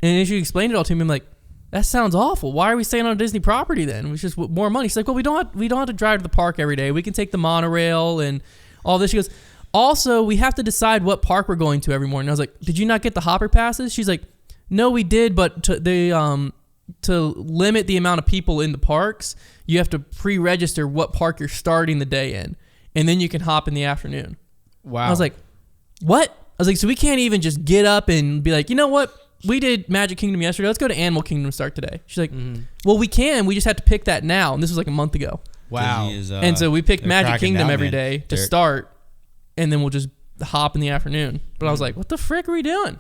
[SPEAKER 2] And then she explained it all to me. I'm like, that sounds awful. Why are we staying on a Disney property then? It's just more money. She's like, well, we don't have to drive to the park every day. We can take the monorail and all this. She goes, also, we have to decide what park we're going to every morning. I was like, did you not get the hopper passes? She's like, no, we did, but to limit the amount of people in the parks, you have to pre-register what park you're starting the day in, and then you can hop in the afternoon.
[SPEAKER 3] Wow.
[SPEAKER 2] I was like, what? I was like, so we can't even just get up and be like, you know what? We did Magic Kingdom yesterday. Let's go to Animal Kingdom and start today. She's like, well, we can. We just have to pick that now. And this was like a month ago.
[SPEAKER 3] Wow.
[SPEAKER 2] And so we picked Magic Kingdom every day to start, and then we'll just hop in the afternoon. But I was like, what the frick are we doing?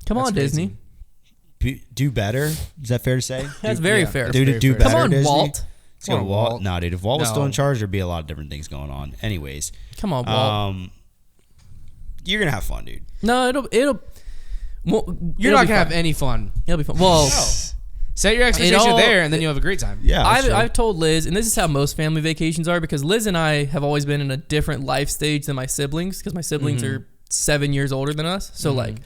[SPEAKER 2] Come on,
[SPEAKER 3] crazy.
[SPEAKER 2] Disney.
[SPEAKER 1] Do better? Is that fair to say?
[SPEAKER 2] That's very fair.
[SPEAKER 1] Do better,
[SPEAKER 2] Come on,
[SPEAKER 1] Disney?
[SPEAKER 2] Walt.
[SPEAKER 1] Let's go, Walt. No, dude. If Walt was still in charge, there'd be a lot of different things going on. Anyways.
[SPEAKER 2] Come on, Walt.
[SPEAKER 1] You're going to have fun, dude.
[SPEAKER 2] No, it'll. Well,
[SPEAKER 3] You're not going to have any fun.
[SPEAKER 2] It'll be fun. Well,
[SPEAKER 3] set your expectation there, and then you'll have a great time.
[SPEAKER 1] Yeah.
[SPEAKER 2] I've told Liz, and this is how most family vacations are, because Liz and I have always been in a different life stage than my siblings, because my siblings are 7 years older than us. So, like,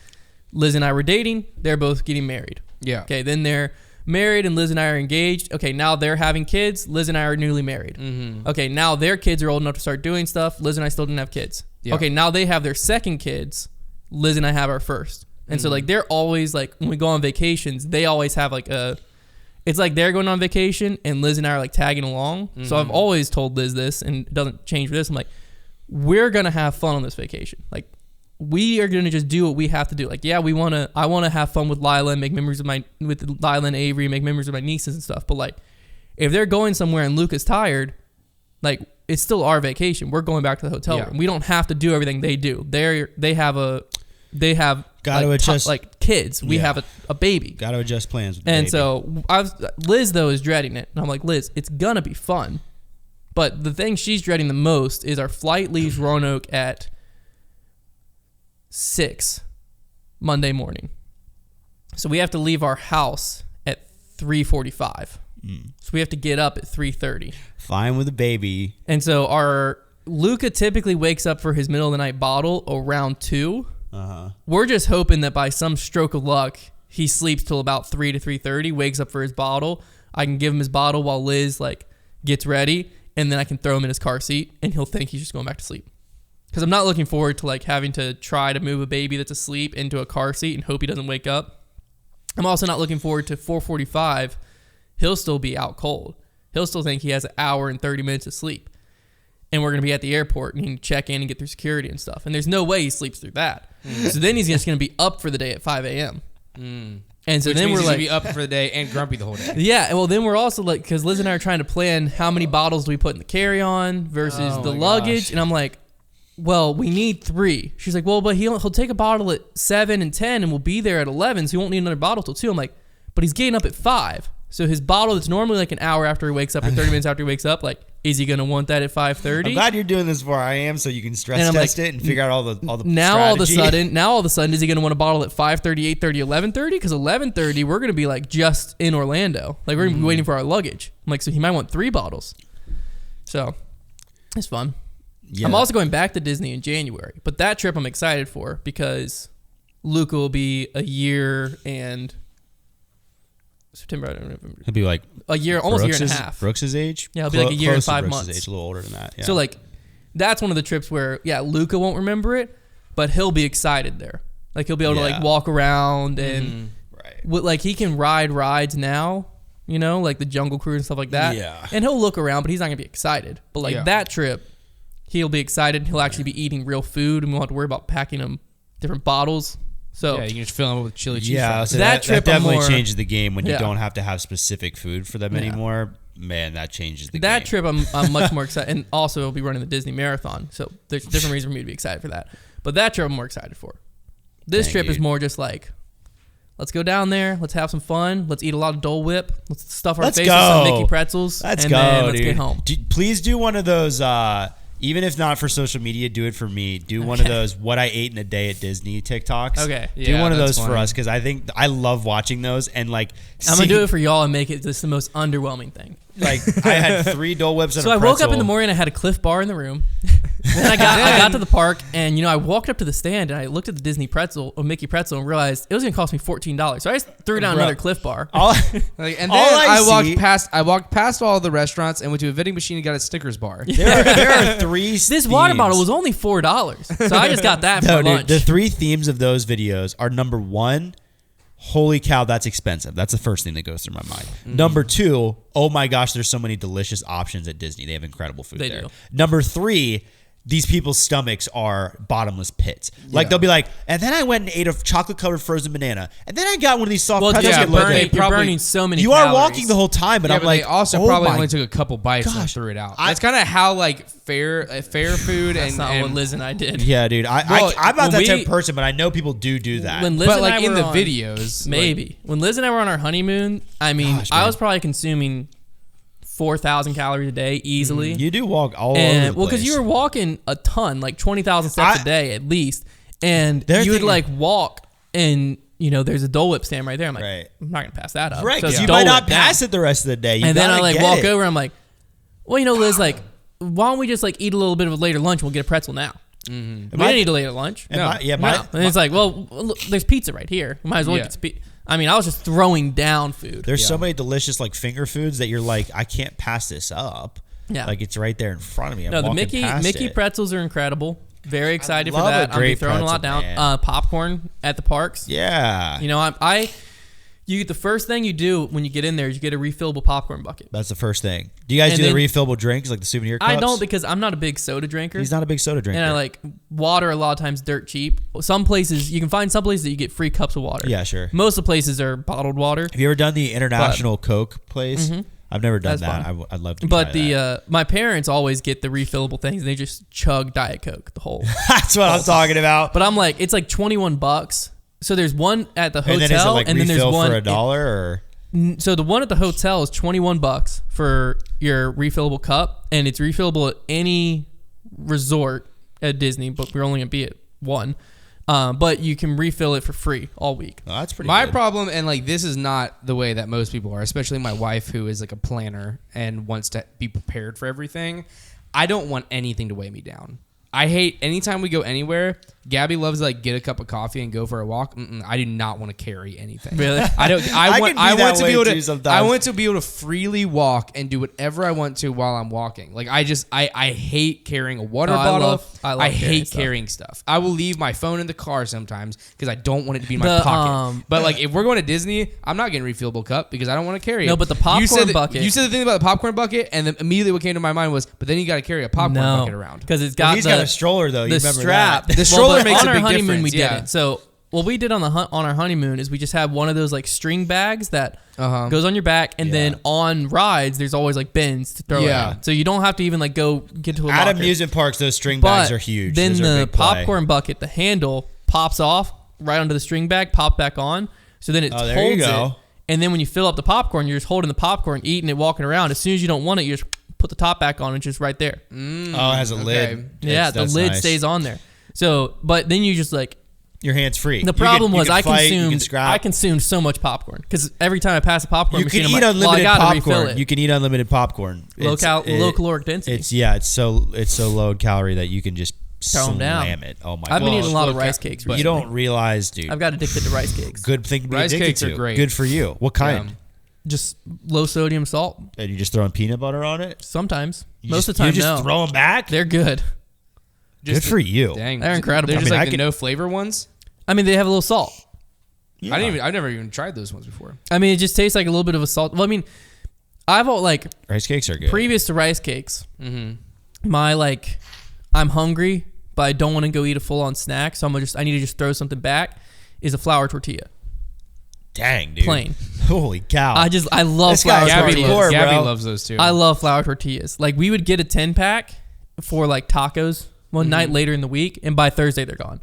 [SPEAKER 2] Liz and I were dating. They're both getting married.
[SPEAKER 3] Yeah.
[SPEAKER 2] Okay, then they're married, and Liz and I are engaged. Okay, now they're having kids. Liz and I are newly married. Okay, now their kids are old enough to start doing stuff. Liz and I still didn't have kids.
[SPEAKER 3] Yeah.
[SPEAKER 2] Okay, now they have their second kids. Liz and I have our first. And so, like, they're always, like, when we go on vacations, they always have, like, it's like they're going on vacation, and Liz and I are, like, tagging along. So I've always told Liz this, and it doesn't change for this. I'm like, we're going to have fun on this vacation. Like, we are going to just do what we have to do. Like, yeah, I want to have fun with Lila and make memories with Lila and Avery, make memories with my nieces and stuff. But, like, if they're going somewhere and Luke is tired, like, it's still our vacation. We're going back to the hotel room. We don't have to do everything they do. They have
[SPEAKER 1] Got to adjust,
[SPEAKER 2] like kids. We have a baby.
[SPEAKER 1] Got to adjust plans with the
[SPEAKER 2] And
[SPEAKER 1] baby.
[SPEAKER 2] so Liz, though, is dreading it. And I'm like, Liz, it's going to be fun. But the thing she's dreading the most is our flight leaves Roanoke at 6 Monday morning. So we have to leave our house at 3:45. So we have to get up at 3:30.
[SPEAKER 1] Fine with the baby.
[SPEAKER 2] And so our Luca typically wakes up for his middle of the night bottle around 2. We're just hoping that by some stroke of luck, he sleeps till about 3 to 3:30, wakes up for his bottle. I can give him his bottle while Liz, like, gets ready, and then I can throw him in his car seat, and he'll think he's just going back to sleep. Because I'm not looking forward to, like, having to try to move a baby that's asleep into a car seat and hope he doesn't wake up. I'm also not looking forward to 4:45. He'll still be out cold. He'll still think he has an hour and 30 minutes of sleep. And we're going to be at the airport, and he can check in and get through security and stuff. And there's no way he sleeps through that. So then he's just going to be up for the day at 5 a.m. And so then we're like,
[SPEAKER 3] be up for the day and grumpy the whole day.
[SPEAKER 2] Yeah. Well, then we're also like, because Liz and I are trying to plan how many bottles do we put in the carry-on versus the luggage. Gosh. And I'm like, well, we need 3. She's like, well, but he'll take a bottle at 7 and 10, and we'll be there at 11, so he won't need another bottle till 2. I'm like, but he's getting up at 5. So his bottle that's normally like an hour after he wakes up or 30 minutes after he wakes up, like is he going to want that at 5:30?
[SPEAKER 1] I'm glad you're doing this before I am, so you can stress test it and figure out all the
[SPEAKER 2] now
[SPEAKER 1] strategy.
[SPEAKER 2] all of a sudden, is he going to want a bottle at 5:30, 8:30, 11:30? Because 11:30, we're going to be like just in Orlando. Like we're going to be waiting for our luggage. I'm like, so he might want 3 bottles. So it's fun. Yeah. I'm also going back to Disney in January, but that trip I'm excited for because Luca will be a year and September. I don't remember.
[SPEAKER 1] He'll be like
[SPEAKER 2] a year, almost a year and a half.
[SPEAKER 1] Brooks's age.
[SPEAKER 2] Yeah, he'll be like a year and 5
[SPEAKER 1] Brooks's
[SPEAKER 2] months.
[SPEAKER 1] Age, a little older than that. Yeah.
[SPEAKER 2] So like, that's one of the trips where Luca won't remember it, but he'll be excited there. Like he'll be able to like walk around and like he can ride rides now. You know, like the Jungle Cruise and stuff like that. Yeah. And he'll look around, but he's not gonna be excited. But like that trip, he'll be excited. He'll actually be eating real food, and we won't have to worry about packing him different bottles. So
[SPEAKER 3] you can just fill them with chili cheese.
[SPEAKER 1] Yeah, so that trip definitely changes the game when you don't have to have specific food for them anymore. Man, that changes the game.
[SPEAKER 2] That trip, I'm much more excited, and also we'll be running the Disney Marathon, so there's a different reason for me to be excited for that. But that trip, I'm more excited for. This trip is more just like, let's go down there, let's have some fun, let's eat a lot of Dole Whip, let's stuff our faces with some Mickey pretzels,
[SPEAKER 1] let's
[SPEAKER 2] get home.
[SPEAKER 1] Please do one of those. Even if not for social media, do it for me. Do one of those what I ate in a day at Disney TikToks.
[SPEAKER 2] Okay.
[SPEAKER 1] Do one of those for us because I think I love watching those and like.
[SPEAKER 2] I'm going to do it for y'all and make it just the most underwhelming thing.
[SPEAKER 1] Like I had 3 Dole Whips and a pretzel.
[SPEAKER 2] So I woke up in the morning and I had a Cliff Bar in the room. Then I got to the park and I walked up to the stand and I looked at the Disney pretzel or Mickey pretzel and realized it was going to cost me $14. So I just threw down another Cliff Bar.
[SPEAKER 3] And then I walked past all the restaurants and went to a vending machine and got a Snickers bar.
[SPEAKER 1] There are 3
[SPEAKER 2] This water bottle was only $4. So I just got that for lunch.
[SPEAKER 1] The 3 themes of those videos are number 1, holy cow, that's expensive. That's the first thing that goes through my mind. Number 2, oh my gosh, there's so many delicious options at Disney. They have incredible food there.
[SPEAKER 2] Do.
[SPEAKER 1] Number 3, these people's stomachs are bottomless pits. Like they'll be like, and then I went and ate a chocolate covered frozen banana, and then I got one of these soft pretzels.
[SPEAKER 2] You're burning so many.
[SPEAKER 1] You
[SPEAKER 2] calories.
[SPEAKER 1] are walking the whole time, but I'm like,
[SPEAKER 3] they also probably only took a couple bites and threw it out. That's kind of how like fair food
[SPEAKER 2] That's not what Liz and I did.
[SPEAKER 1] Yeah, dude. I'm not that type of person, but I know people do that.
[SPEAKER 2] When Liz
[SPEAKER 3] but
[SPEAKER 2] and
[SPEAKER 3] like
[SPEAKER 2] I
[SPEAKER 3] in
[SPEAKER 2] were
[SPEAKER 3] the
[SPEAKER 2] on,
[SPEAKER 3] videos,
[SPEAKER 2] maybe when Liz and I were on our honeymoon, I mean, I was probably consuming 4,000 calories a day easily.
[SPEAKER 1] You do walk all over the place.
[SPEAKER 2] Well, because you were walking a ton, like 20,000 steps a day at least, and you would like walk, and there's a Dole Whip stand right there. I'm like, I'm not gonna pass that up.
[SPEAKER 1] Right, because you might not pass it the rest of the day.
[SPEAKER 2] And then I like walk over. I'm like, well, Liz, like, why don't we just like eat a little bit of a later lunch? And we'll get a pretzel now. We didn't eat a later lunch. And it's like, well, look, there's pizza right here. We might as well get some pizza. I mean, I was just throwing down food.
[SPEAKER 1] There's so many delicious like finger foods that you're like, I can't pass this up.
[SPEAKER 2] Yeah,
[SPEAKER 1] like it's right there in front of me.
[SPEAKER 2] The Mickey pretzels are incredible. Very excited for that. I'll be throwing a lot down. Popcorn at the parks.
[SPEAKER 1] Yeah.
[SPEAKER 2] You get the first thing you do when you get in there is you get a refillable popcorn bucket.
[SPEAKER 1] That's the first thing. Do you guys do the refillable drinks like the souvenir cups?
[SPEAKER 2] I don't because I'm not a big soda drinker.
[SPEAKER 1] He's not a big soda drinker.
[SPEAKER 2] And I like water a lot of times dirt cheap. Some places, you can find some places that you get free cups of water.
[SPEAKER 1] Yeah, sure.
[SPEAKER 2] Most of the places are bottled water.
[SPEAKER 1] Have you ever done the International Coke place? I've never done that. I'd love to try that.
[SPEAKER 2] My parents always get the refillable things and they just chug Diet Coke the whole.
[SPEAKER 1] That's what I'm talking about.
[SPEAKER 2] But I'm like, it's like $21. So there's one at the hotel,
[SPEAKER 1] and then is it like
[SPEAKER 2] and then there's one
[SPEAKER 1] for $1 or.
[SPEAKER 2] So the one at the hotel is $21 for your refillable cup, and it's refillable at any resort at Disney, but we're only gonna be at one. But you can refill it for free all week.
[SPEAKER 1] Oh, that's pretty.
[SPEAKER 3] My
[SPEAKER 1] good.
[SPEAKER 3] problem, and like this is not the way that most people are, especially my wife who is like a planner and wants to be prepared for everything. I don't want anything to weigh me down. I hate anytime we go anywhere. Gabby loves to like get a cup of coffee and go for a walk. I do not want to carry anything.
[SPEAKER 2] Really?
[SPEAKER 3] I don't. I want to be able to. I want to be able to freely walk and do whatever I want to while I'm walking. Like I hate carrying a water bottle. I hate carrying stuff. I will leave my phone in the car sometimes because I don't want it to be in my pocket. But like if we're going to Disney, I'm not getting a refillable cup because I don't want to carry it.
[SPEAKER 2] No, but the popcorn bucket.
[SPEAKER 3] You said the thing about the popcorn bucket, and then immediately what came to my mind was, but then you got to carry a popcorn bucket around
[SPEAKER 2] because it's got
[SPEAKER 1] he's got a stroller though. You
[SPEAKER 2] the
[SPEAKER 1] remember
[SPEAKER 2] strap.
[SPEAKER 1] That.
[SPEAKER 3] The stroller makes
[SPEAKER 2] on
[SPEAKER 3] a
[SPEAKER 2] our
[SPEAKER 3] big
[SPEAKER 2] honeymoon
[SPEAKER 3] difference.
[SPEAKER 2] We didn't. So what we did on our honeymoon is we just had one of those like string bags that goes on your back, and then on rides there's always like bins to throw it in. So you don't have to even like go get to a
[SPEAKER 1] At
[SPEAKER 2] locker.
[SPEAKER 1] amusement parks, those string bags are huge.
[SPEAKER 2] Then
[SPEAKER 1] those
[SPEAKER 2] the popcorn bucket, the handle pops off right onto the string bag, pop back on. So then it holds it. And then when you fill up the popcorn, you're just holding the popcorn, eating it, walking around. As soon as you don't want it, you just put the top back on, and it's just right there.
[SPEAKER 1] Oh, it has a lid.
[SPEAKER 2] Yeah, the lid stays on there. So, but then you just like
[SPEAKER 1] your hands free.
[SPEAKER 2] The problem was I consumed so much popcorn because every time I pass a popcorn machine,
[SPEAKER 1] you can eat unlimited popcorn. You can eat unlimited popcorn.
[SPEAKER 2] Low caloric density.
[SPEAKER 1] It's so low calorie that you can just slam it. Oh my god!
[SPEAKER 2] I've been eating a lot of rice cakes.
[SPEAKER 1] You don't realize, dude.
[SPEAKER 2] I've got addicted to rice cakes.
[SPEAKER 1] Good thing to be addicted to.
[SPEAKER 3] Rice cakes are great.
[SPEAKER 1] Good for you. What kind?
[SPEAKER 2] Just low sodium salt.
[SPEAKER 1] And you just throwing peanut butter on it?
[SPEAKER 2] Sometimes. Most of the time,
[SPEAKER 1] you just throw them back?
[SPEAKER 2] They're good.
[SPEAKER 1] Good for you.
[SPEAKER 3] Dang.
[SPEAKER 2] They're incredible.
[SPEAKER 3] They're just like the no flavor ones?
[SPEAKER 2] I mean, they have a little salt.
[SPEAKER 3] Yeah. I've never even tried those ones before.
[SPEAKER 2] I mean, it just tastes like a little bit of a salt. Well, I mean,
[SPEAKER 1] rice cakes are good.
[SPEAKER 2] Previous to rice cakes, my I'm hungry, but I don't want to go eat a full on snack, so I need to just throw something back, is a flour tortilla.
[SPEAKER 1] Dang, dude.
[SPEAKER 2] Plain.
[SPEAKER 1] Holy cow.
[SPEAKER 2] I love flour tortillas.
[SPEAKER 3] Gabby loves those too.
[SPEAKER 2] I love flour tortillas. Like, we would get a 10-pack for like tacos one night later in the week, and by Thursday they're gone.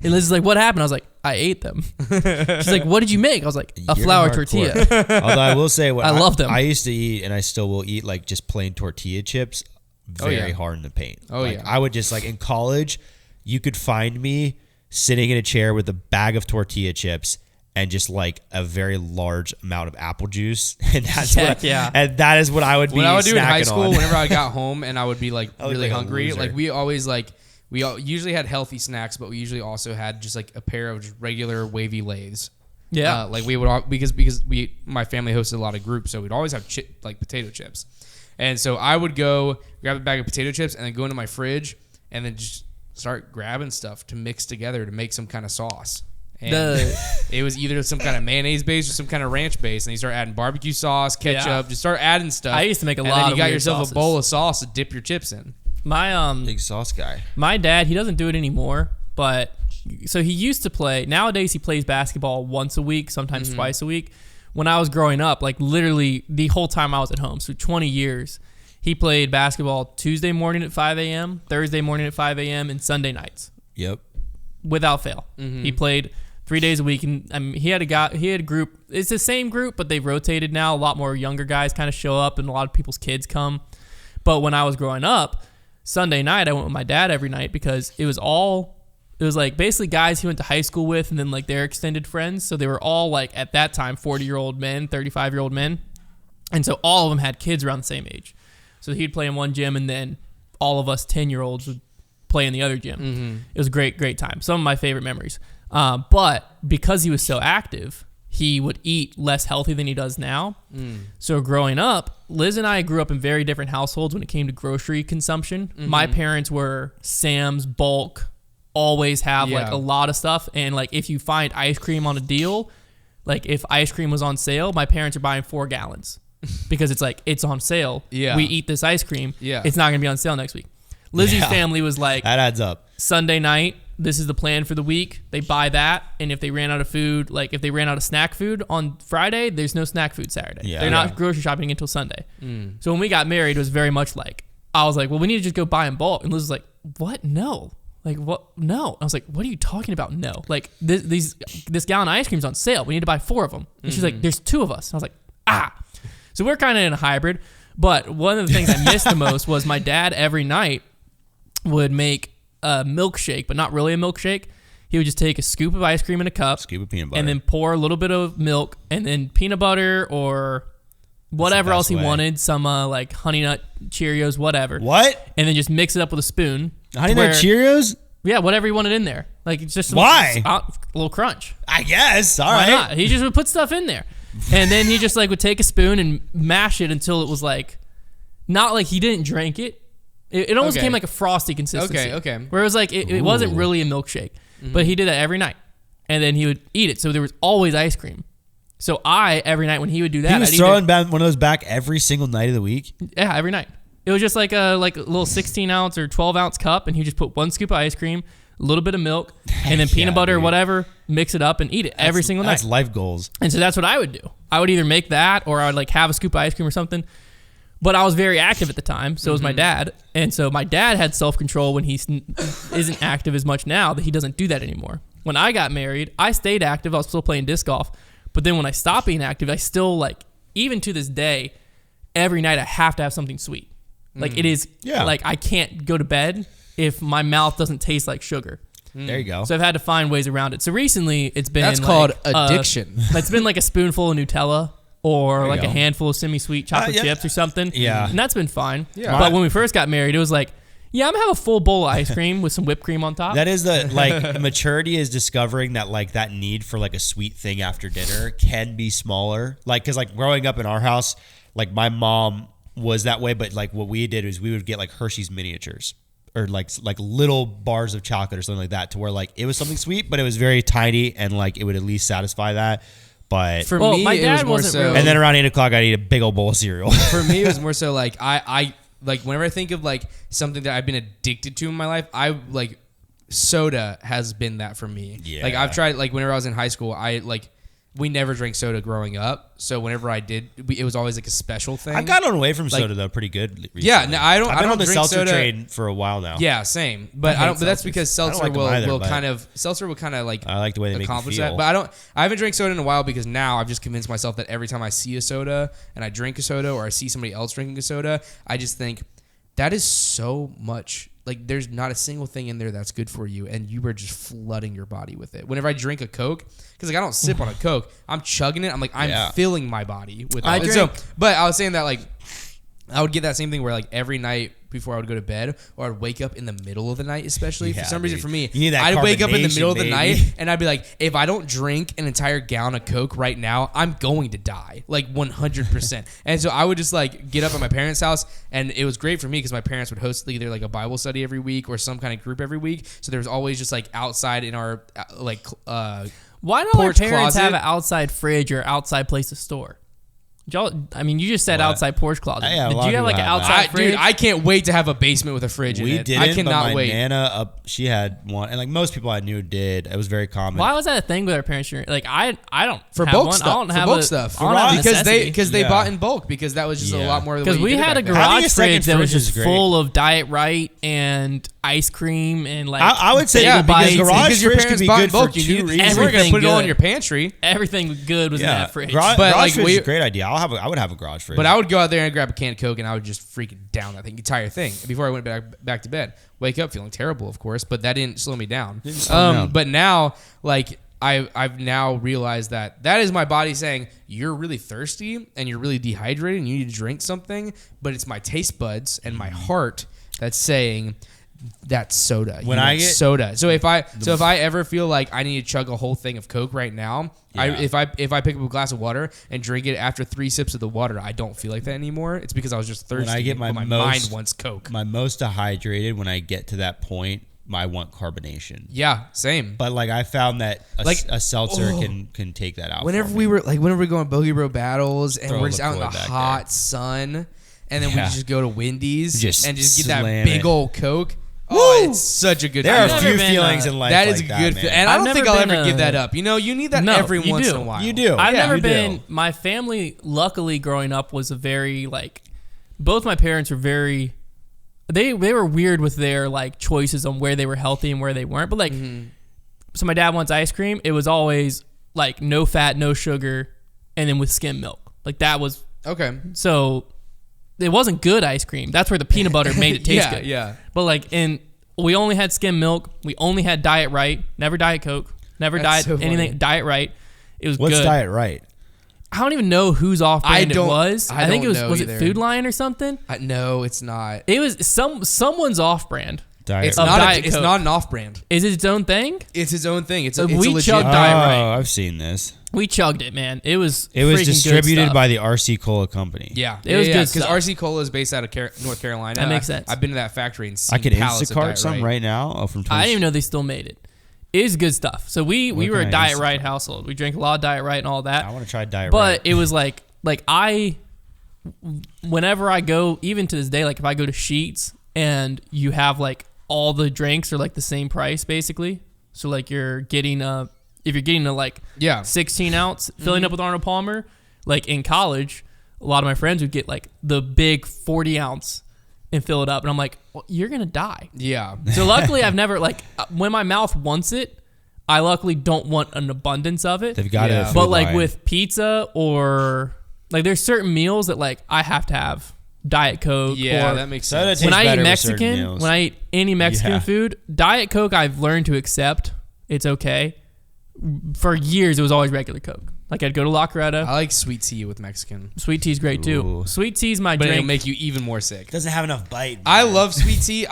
[SPEAKER 2] And Liz is like, what happened? I was like, I ate them. She's like, what did you make? I was like, a flour tortilla.
[SPEAKER 1] Although I will say,
[SPEAKER 2] I love them.
[SPEAKER 1] I used to eat, and I still will eat, like just plain tortilla chips very hard in the paint. I would just in college, you could find me sitting in a chair with a bag of tortilla chips and just like a very large amount of apple juice, and and that is what I would be.
[SPEAKER 3] What I would do in high school,
[SPEAKER 1] on.
[SPEAKER 3] whenever I got home and I would be really hungry, we always we usually had healthy snacks, but we usually also had just like a pair of just regular wavy Lay's.
[SPEAKER 2] Yeah,
[SPEAKER 3] we would because my family hosted a lot of groups, so we'd always have potato chips, and so I would go grab a bag of potato chips and then go into my fridge and then just start grabbing stuff to mix together to make some kind of sauce. And it was either some kind of mayonnaise base or some kind of ranch base, and you start adding barbecue sauce, ketchup, just start adding stuff.
[SPEAKER 2] I used to make a lot of
[SPEAKER 3] and then you got yourself
[SPEAKER 2] sauces.
[SPEAKER 3] A bowl of sauce to dip your chips in.
[SPEAKER 1] Big sauce guy.
[SPEAKER 2] My dad, he doesn't do it anymore, but so he used to play. Nowadays he plays basketball once a week, sometimes twice a week. When I was growing up, like literally the whole time I was at home, so 20 years, he played basketball Tuesday morning at 5 a.m., Thursday morning at 5 a.m., and Sunday nights.
[SPEAKER 1] Yep.
[SPEAKER 2] Without fail. He played 3 days a week, and I mean, he had a group. It's the same group, but they've rotated now. A lot more younger guys kind of show up, and a lot of people's kids come. But when I was growing up, Sunday night I went with my dad every night because it was like basically guys he went to high school with, and then like their extended friends. So they were all like at that time 40-year-old men, 35-year-old men, and so all of them had kids around the same age. So he'd play in one gym, and then all of us 10-year-olds would play in the other gym. It was a great time. Some of my favorite memories. But because he was so active, he would eat less healthy than he does now. So growing up, Liz and I grew up in very different households when it came to grocery consumption. My parents were Sam's bulk, always have like a lot of stuff. And like if you find ice cream on a deal, like if ice cream was on sale, my parents are buying 4 gallons because it's like, it's on sale. We eat this ice cream. It's not going to be on sale next week. Lizzie's family was like, that
[SPEAKER 1] adds up.
[SPEAKER 2] Sunday night, this is the plan for the week. They buy that, and if they ran out of food, like if they ran out of snack food on Friday, there's no snack food Saturday. They're not grocery shopping until Sunday. So when we got married, it was very much like, I was like, well, we need to just go buy in bulk. And Liz was like, what? No. Like, what? No. I was like, what are you talking about? No. Like, this gallon of ice cream's on sale. We need to buy 4 of them. And she's like, there's 2 of us. And I was like, So we're kind of in a hybrid. But one of the things I missed the most was my dad every night would make a milkshake, but not really a milkshake. He would just take a scoop of ice cream in a cup,
[SPEAKER 1] scoop of peanut butter,
[SPEAKER 2] and then pour a little bit of milk, and then peanut butter or whatever else he wanted, some like Honey Nut Cheerios, whatever.
[SPEAKER 1] What?
[SPEAKER 2] And then just mix it up with a spoon.
[SPEAKER 1] Honey Nut Cheerios?
[SPEAKER 2] Yeah, whatever he wanted in there. Like it's just
[SPEAKER 1] a
[SPEAKER 2] little crunch.
[SPEAKER 1] I guess. All
[SPEAKER 2] Why
[SPEAKER 1] right.
[SPEAKER 2] not? He just would put stuff in there, and then he just like would take a spoon and mash it until it was like, not like he didn't drink it. It almost became like a frosty consistency.
[SPEAKER 3] Okay.
[SPEAKER 2] Where it was like, it wasn't really a milkshake. But he did that every night. And then he would eat it. So there was always ice cream. So every night when he would do that,
[SPEAKER 1] he was throwing one of those back every single night of the week?
[SPEAKER 2] Yeah, every night. It was just like a little 16-ounce or 12-ounce cup, and he just put 1 scoop of ice cream, a little bit of milk, and then peanut butter or whatever, mix it up and eat it every single night.
[SPEAKER 1] That's life goals.
[SPEAKER 2] And so that's what I would do. I would either make that or I would like have a scoop of ice cream or something. But I was very active at the time, so was my dad. And so my dad had self-control when he isn't active as much now, that he doesn't do that anymore. When I got married, I stayed active. I was still playing disc golf. But then when I stopped being active, I still, like, even to this day, every night I have to have something sweet. Like it is like I can't go to bed if my mouth doesn't taste like sugar.
[SPEAKER 1] There you go.
[SPEAKER 2] So I've had to find ways around it. So recently it's been
[SPEAKER 3] That's called addiction.
[SPEAKER 2] It's been like a spoonful of Nutella or like
[SPEAKER 1] go.
[SPEAKER 2] a handful of semi-sweet chocolate chips or something.
[SPEAKER 1] Yeah.
[SPEAKER 2] And that's been fine.
[SPEAKER 3] Yeah.
[SPEAKER 2] But when we first got married, it was like, yeah, I'm gonna have a full bowl of ice cream with some whipped cream on top.
[SPEAKER 1] That is the like maturity is discovering that like that need for like a sweet thing after dinner can be smaller. Like because like growing up in our house, like my mom was that way, but like what we did is we would get like Hershey's miniatures or like little bars of chocolate or something like that to where like it was something sweet, but it was very tiny and like it would at least satisfy that. But
[SPEAKER 3] For
[SPEAKER 2] Well,
[SPEAKER 3] me,
[SPEAKER 2] my
[SPEAKER 3] it
[SPEAKER 2] dad
[SPEAKER 3] was more
[SPEAKER 2] wasn't
[SPEAKER 3] so.
[SPEAKER 2] really-
[SPEAKER 1] and then around 8 o'clock I'd eat a big old bowl of cereal.
[SPEAKER 3] For me, it was more so like I like whenever I think of like something that I've been addicted to in my life, I like soda has been that for me.
[SPEAKER 1] Yeah.
[SPEAKER 3] Like I've tried like whenever I was in high school, we never drank soda growing up. So whenever I did, it was always like a special thing.
[SPEAKER 1] I've gotten away from
[SPEAKER 3] Like-
[SPEAKER 1] soda though pretty good recently.
[SPEAKER 3] Yeah, no, I don't.
[SPEAKER 1] I've
[SPEAKER 3] I
[SPEAKER 1] been
[SPEAKER 3] don't
[SPEAKER 1] on the
[SPEAKER 3] drink
[SPEAKER 1] seltzer
[SPEAKER 3] soda.
[SPEAKER 1] train for a while now.
[SPEAKER 3] Yeah, same. But
[SPEAKER 1] I
[SPEAKER 3] I don't.
[SPEAKER 1] hate
[SPEAKER 3] But that's
[SPEAKER 1] seltzers.
[SPEAKER 3] because
[SPEAKER 1] I don't
[SPEAKER 3] seltzer
[SPEAKER 1] like them either,
[SPEAKER 3] will
[SPEAKER 1] but-
[SPEAKER 3] kind of seltzer will kind of like
[SPEAKER 1] I like the way they make me
[SPEAKER 3] accomplish
[SPEAKER 1] feel.
[SPEAKER 3] that. But I haven't drank soda in a while because now I've just convinced myself that every time I see a soda and I drink a soda or I see somebody else drinking a soda, I just think that is so much. Like there's not a single thing in there that's good for you, and you are just flooding your body with it. Whenever I drink a Coke, because like I don't sip on a Coke, I'm chugging it. I'm like I'm filling my body with it.
[SPEAKER 2] I
[SPEAKER 3] And
[SPEAKER 2] drink-
[SPEAKER 3] but I was saying that like I would get that same thing where like every night before I would go to bed, or I'd wake up in the middle of the night, especially for
[SPEAKER 1] Yeah,
[SPEAKER 3] some reason
[SPEAKER 1] dude.
[SPEAKER 3] for me,
[SPEAKER 1] You need that
[SPEAKER 3] I'd wake up in the
[SPEAKER 1] carbonation,
[SPEAKER 3] middle of the
[SPEAKER 1] baby.
[SPEAKER 3] night and I'd be like, if I don't drink an entire gallon of Coke right now, I'm going to die, like 100%. And so I would just like get up at my parents' house, and it was great for me because my parents would host either like a Bible study every week or some kind of group every week. So there was always just like outside in our
[SPEAKER 2] Why don't our
[SPEAKER 3] porch
[SPEAKER 2] parents
[SPEAKER 3] closet.
[SPEAKER 2] have an outside fridge or outside place to store? Y'all, I mean, you just said outside porch closet.
[SPEAKER 1] Yeah, a
[SPEAKER 2] Did
[SPEAKER 1] lot
[SPEAKER 2] you
[SPEAKER 1] of
[SPEAKER 2] have like an
[SPEAKER 1] people have that.
[SPEAKER 2] outside fridge?
[SPEAKER 3] Dude, I can't wait to have a basement with a fridge in
[SPEAKER 1] We
[SPEAKER 3] it.
[SPEAKER 1] didn't,
[SPEAKER 3] I cannot
[SPEAKER 1] but my
[SPEAKER 3] wait.
[SPEAKER 1] Nana she had one, and like most people I knew did. It was very common.
[SPEAKER 2] Why was that a thing with our parents? Like I don't
[SPEAKER 3] For
[SPEAKER 2] have
[SPEAKER 3] bulk
[SPEAKER 2] one.
[SPEAKER 3] stuff.
[SPEAKER 2] I don't
[SPEAKER 3] For
[SPEAKER 2] have
[SPEAKER 3] bulk
[SPEAKER 2] a,
[SPEAKER 3] stuff.
[SPEAKER 2] I don't have a
[SPEAKER 3] Because they
[SPEAKER 1] Yeah.
[SPEAKER 3] bought in bulk because that was just a
[SPEAKER 1] Yeah.
[SPEAKER 3] lot more of the
[SPEAKER 2] because
[SPEAKER 3] way
[SPEAKER 2] we
[SPEAKER 3] you did
[SPEAKER 2] had
[SPEAKER 3] it
[SPEAKER 2] a
[SPEAKER 3] back then.
[SPEAKER 1] Having
[SPEAKER 2] garage
[SPEAKER 1] a second
[SPEAKER 2] fridge that was
[SPEAKER 1] fridge is
[SPEAKER 2] just
[SPEAKER 1] great.
[SPEAKER 2] full of Diet Right and ice cream and like
[SPEAKER 1] I would say
[SPEAKER 2] bagel
[SPEAKER 1] yeah, because
[SPEAKER 2] bites and
[SPEAKER 1] garage
[SPEAKER 3] Because your
[SPEAKER 1] fridge
[SPEAKER 3] parents
[SPEAKER 1] could be
[SPEAKER 3] bought in
[SPEAKER 1] good for
[SPEAKER 3] bulk,
[SPEAKER 1] two
[SPEAKER 3] you
[SPEAKER 1] reasons.
[SPEAKER 3] weren't going to
[SPEAKER 2] Everything
[SPEAKER 3] put it all in
[SPEAKER 2] good.
[SPEAKER 3] your pantry.
[SPEAKER 2] everything good was in that fridge.
[SPEAKER 1] Garage
[SPEAKER 3] But, like,
[SPEAKER 1] fridge
[SPEAKER 3] we-
[SPEAKER 1] is a great idea. I would have a garage fridge.
[SPEAKER 3] But I would go out there and grab a can of Coke and I would just freaking down that entire thing before I went back to bed. Wake up feeling terrible, of course, but that didn't slow me down.
[SPEAKER 1] slow me down.
[SPEAKER 3] But now, like I've now realized that is my body saying you're really thirsty and you're really dehydrated and you need to drink something. But it's my taste buds and my heart that's saying that's soda.
[SPEAKER 1] When
[SPEAKER 3] You
[SPEAKER 1] I
[SPEAKER 3] want
[SPEAKER 1] get-
[SPEAKER 3] soda, so if I ever feel like I need to chug a whole thing of Coke right now,
[SPEAKER 1] Yeah.
[SPEAKER 3] if I pick up a glass of water and drink it after 3 sips of the water, I don't feel like that anymore. It's because I was just thirsty.
[SPEAKER 1] when I get
[SPEAKER 3] but my
[SPEAKER 1] most,
[SPEAKER 3] mind wants Coke.
[SPEAKER 1] my most dehydrated when I get to that point, I want carbonation.
[SPEAKER 3] Yeah, same.
[SPEAKER 1] But like I found that a seltzer
[SPEAKER 3] oh.
[SPEAKER 1] can take that out.
[SPEAKER 3] Whenever
[SPEAKER 1] for
[SPEAKER 3] we
[SPEAKER 1] me.
[SPEAKER 3] were going Bogey Bro battles and
[SPEAKER 1] Throw
[SPEAKER 3] we're
[SPEAKER 1] a
[SPEAKER 3] just out in the
[SPEAKER 1] LaCroix back
[SPEAKER 3] hot sun, and then we
[SPEAKER 1] Yeah.
[SPEAKER 3] just go to Wendy's
[SPEAKER 1] Just
[SPEAKER 3] and just get that
[SPEAKER 1] slam
[SPEAKER 3] big
[SPEAKER 1] it.
[SPEAKER 3] old Coke. Oh, it's such a good
[SPEAKER 1] there are
[SPEAKER 3] feeling.
[SPEAKER 1] a few
[SPEAKER 2] never been,
[SPEAKER 1] feelings in life
[SPEAKER 3] That
[SPEAKER 1] like
[SPEAKER 3] is a
[SPEAKER 1] that,
[SPEAKER 3] good
[SPEAKER 1] man.
[SPEAKER 3] feeling. And I
[SPEAKER 2] I've
[SPEAKER 3] don't think
[SPEAKER 2] never
[SPEAKER 3] I'll
[SPEAKER 2] been
[SPEAKER 3] ever give that up. You know, you need that
[SPEAKER 2] No,
[SPEAKER 3] every
[SPEAKER 2] you
[SPEAKER 3] once
[SPEAKER 2] do.
[SPEAKER 3] in a while.
[SPEAKER 1] You do.
[SPEAKER 2] I've
[SPEAKER 1] Yeah,
[SPEAKER 2] never
[SPEAKER 1] you do.
[SPEAKER 2] been. My family, luckily, growing up, was a very like. Both my parents were very. They were weird with their like choices on where they were healthy and where they weren't. But like, so my dad wants ice cream. It was always like no fat, no sugar, and then with skim milk. Like that was
[SPEAKER 3] Okay.
[SPEAKER 2] so. It wasn't good ice cream. That's where the peanut butter made it taste good.
[SPEAKER 3] Yeah.
[SPEAKER 2] But like, we only had skim milk. We only had Diet Right. Never Diet Coke. Never
[SPEAKER 3] That's
[SPEAKER 2] Diet
[SPEAKER 3] so funny.
[SPEAKER 2] anything. Diet Right. It was
[SPEAKER 1] What's
[SPEAKER 2] good.
[SPEAKER 1] Diet Right?
[SPEAKER 2] I don't even know whose off-brand it was.
[SPEAKER 3] I
[SPEAKER 2] I think it
[SPEAKER 3] don't
[SPEAKER 2] was
[SPEAKER 3] know
[SPEAKER 2] was
[SPEAKER 3] either.
[SPEAKER 2] it Food Lion or something?
[SPEAKER 3] No, it's not.
[SPEAKER 2] It was someone's off-brand.
[SPEAKER 1] Diet
[SPEAKER 3] It's
[SPEAKER 1] Right.
[SPEAKER 2] Of
[SPEAKER 3] not.
[SPEAKER 2] Diet
[SPEAKER 3] It's
[SPEAKER 2] Coke.
[SPEAKER 3] not an off-brand.
[SPEAKER 2] Is it its own thing?
[SPEAKER 3] It's his own thing. It's a
[SPEAKER 2] We
[SPEAKER 3] legit.
[SPEAKER 2] chugged Diet Right.
[SPEAKER 1] Oh, I've seen this.
[SPEAKER 2] We chugged it, man. It was
[SPEAKER 1] It was
[SPEAKER 2] freaking good
[SPEAKER 1] distributed
[SPEAKER 2] stuff.
[SPEAKER 1] by the RC Cola Company.
[SPEAKER 3] Yeah,
[SPEAKER 2] It was good
[SPEAKER 3] because
[SPEAKER 2] stuff.
[SPEAKER 3] RC Cola is based out of North Carolina.
[SPEAKER 2] That makes sense.
[SPEAKER 3] I've been to that factory and seen
[SPEAKER 1] I could
[SPEAKER 3] pallets of
[SPEAKER 1] Instacart
[SPEAKER 3] Diet
[SPEAKER 1] some right now. Oh, from
[SPEAKER 2] I didn't even know they still made it. It is good stuff. So we
[SPEAKER 1] Where
[SPEAKER 2] were
[SPEAKER 1] can
[SPEAKER 2] a
[SPEAKER 1] I
[SPEAKER 2] Diet
[SPEAKER 1] Instacart?
[SPEAKER 2] Right household. We drank a lot of Diet Right and all that.
[SPEAKER 1] I want to try Diet
[SPEAKER 2] But
[SPEAKER 1] Right.
[SPEAKER 2] it was like whenever I go, even to this day, like if I go to Sheetz and you have like all the drinks are like the same price basically. So like if you're getting a like 16 ounce filling up with Arnold Palmer, like in college, a lot of my friends would get like the big 40 ounce and fill it up. And I'm like, well, you're going to die.
[SPEAKER 3] Yeah.
[SPEAKER 2] So luckily I've never like when my mouth wants it, I luckily don't want an abundance of it.
[SPEAKER 1] They've got
[SPEAKER 3] Yeah.
[SPEAKER 1] it. at
[SPEAKER 2] But
[SPEAKER 1] Food
[SPEAKER 2] like
[SPEAKER 1] Lion.
[SPEAKER 2] with pizza or like there's certain meals that like I have to have Diet Coke.
[SPEAKER 3] Yeah,
[SPEAKER 2] or
[SPEAKER 3] that makes
[SPEAKER 1] Soda
[SPEAKER 3] sense.
[SPEAKER 1] tastes
[SPEAKER 2] when I eat
[SPEAKER 1] better with certain
[SPEAKER 2] Mexican,
[SPEAKER 1] meals.
[SPEAKER 2] when I eat any Mexican
[SPEAKER 1] Yeah.
[SPEAKER 2] food, Diet Coke I've learned to accept. It's okay. For years, it was always regular Coke. Like I'd go to La Coretta.
[SPEAKER 3] I like sweet tea with Mexican.
[SPEAKER 2] Sweet tea's great too.
[SPEAKER 1] Ooh.
[SPEAKER 2] Sweet tea's my
[SPEAKER 3] But it'll
[SPEAKER 2] drink.
[SPEAKER 3] make you even more sick.
[SPEAKER 1] Doesn't have enough bite.
[SPEAKER 3] I
[SPEAKER 1] man.
[SPEAKER 3] love sweet tea.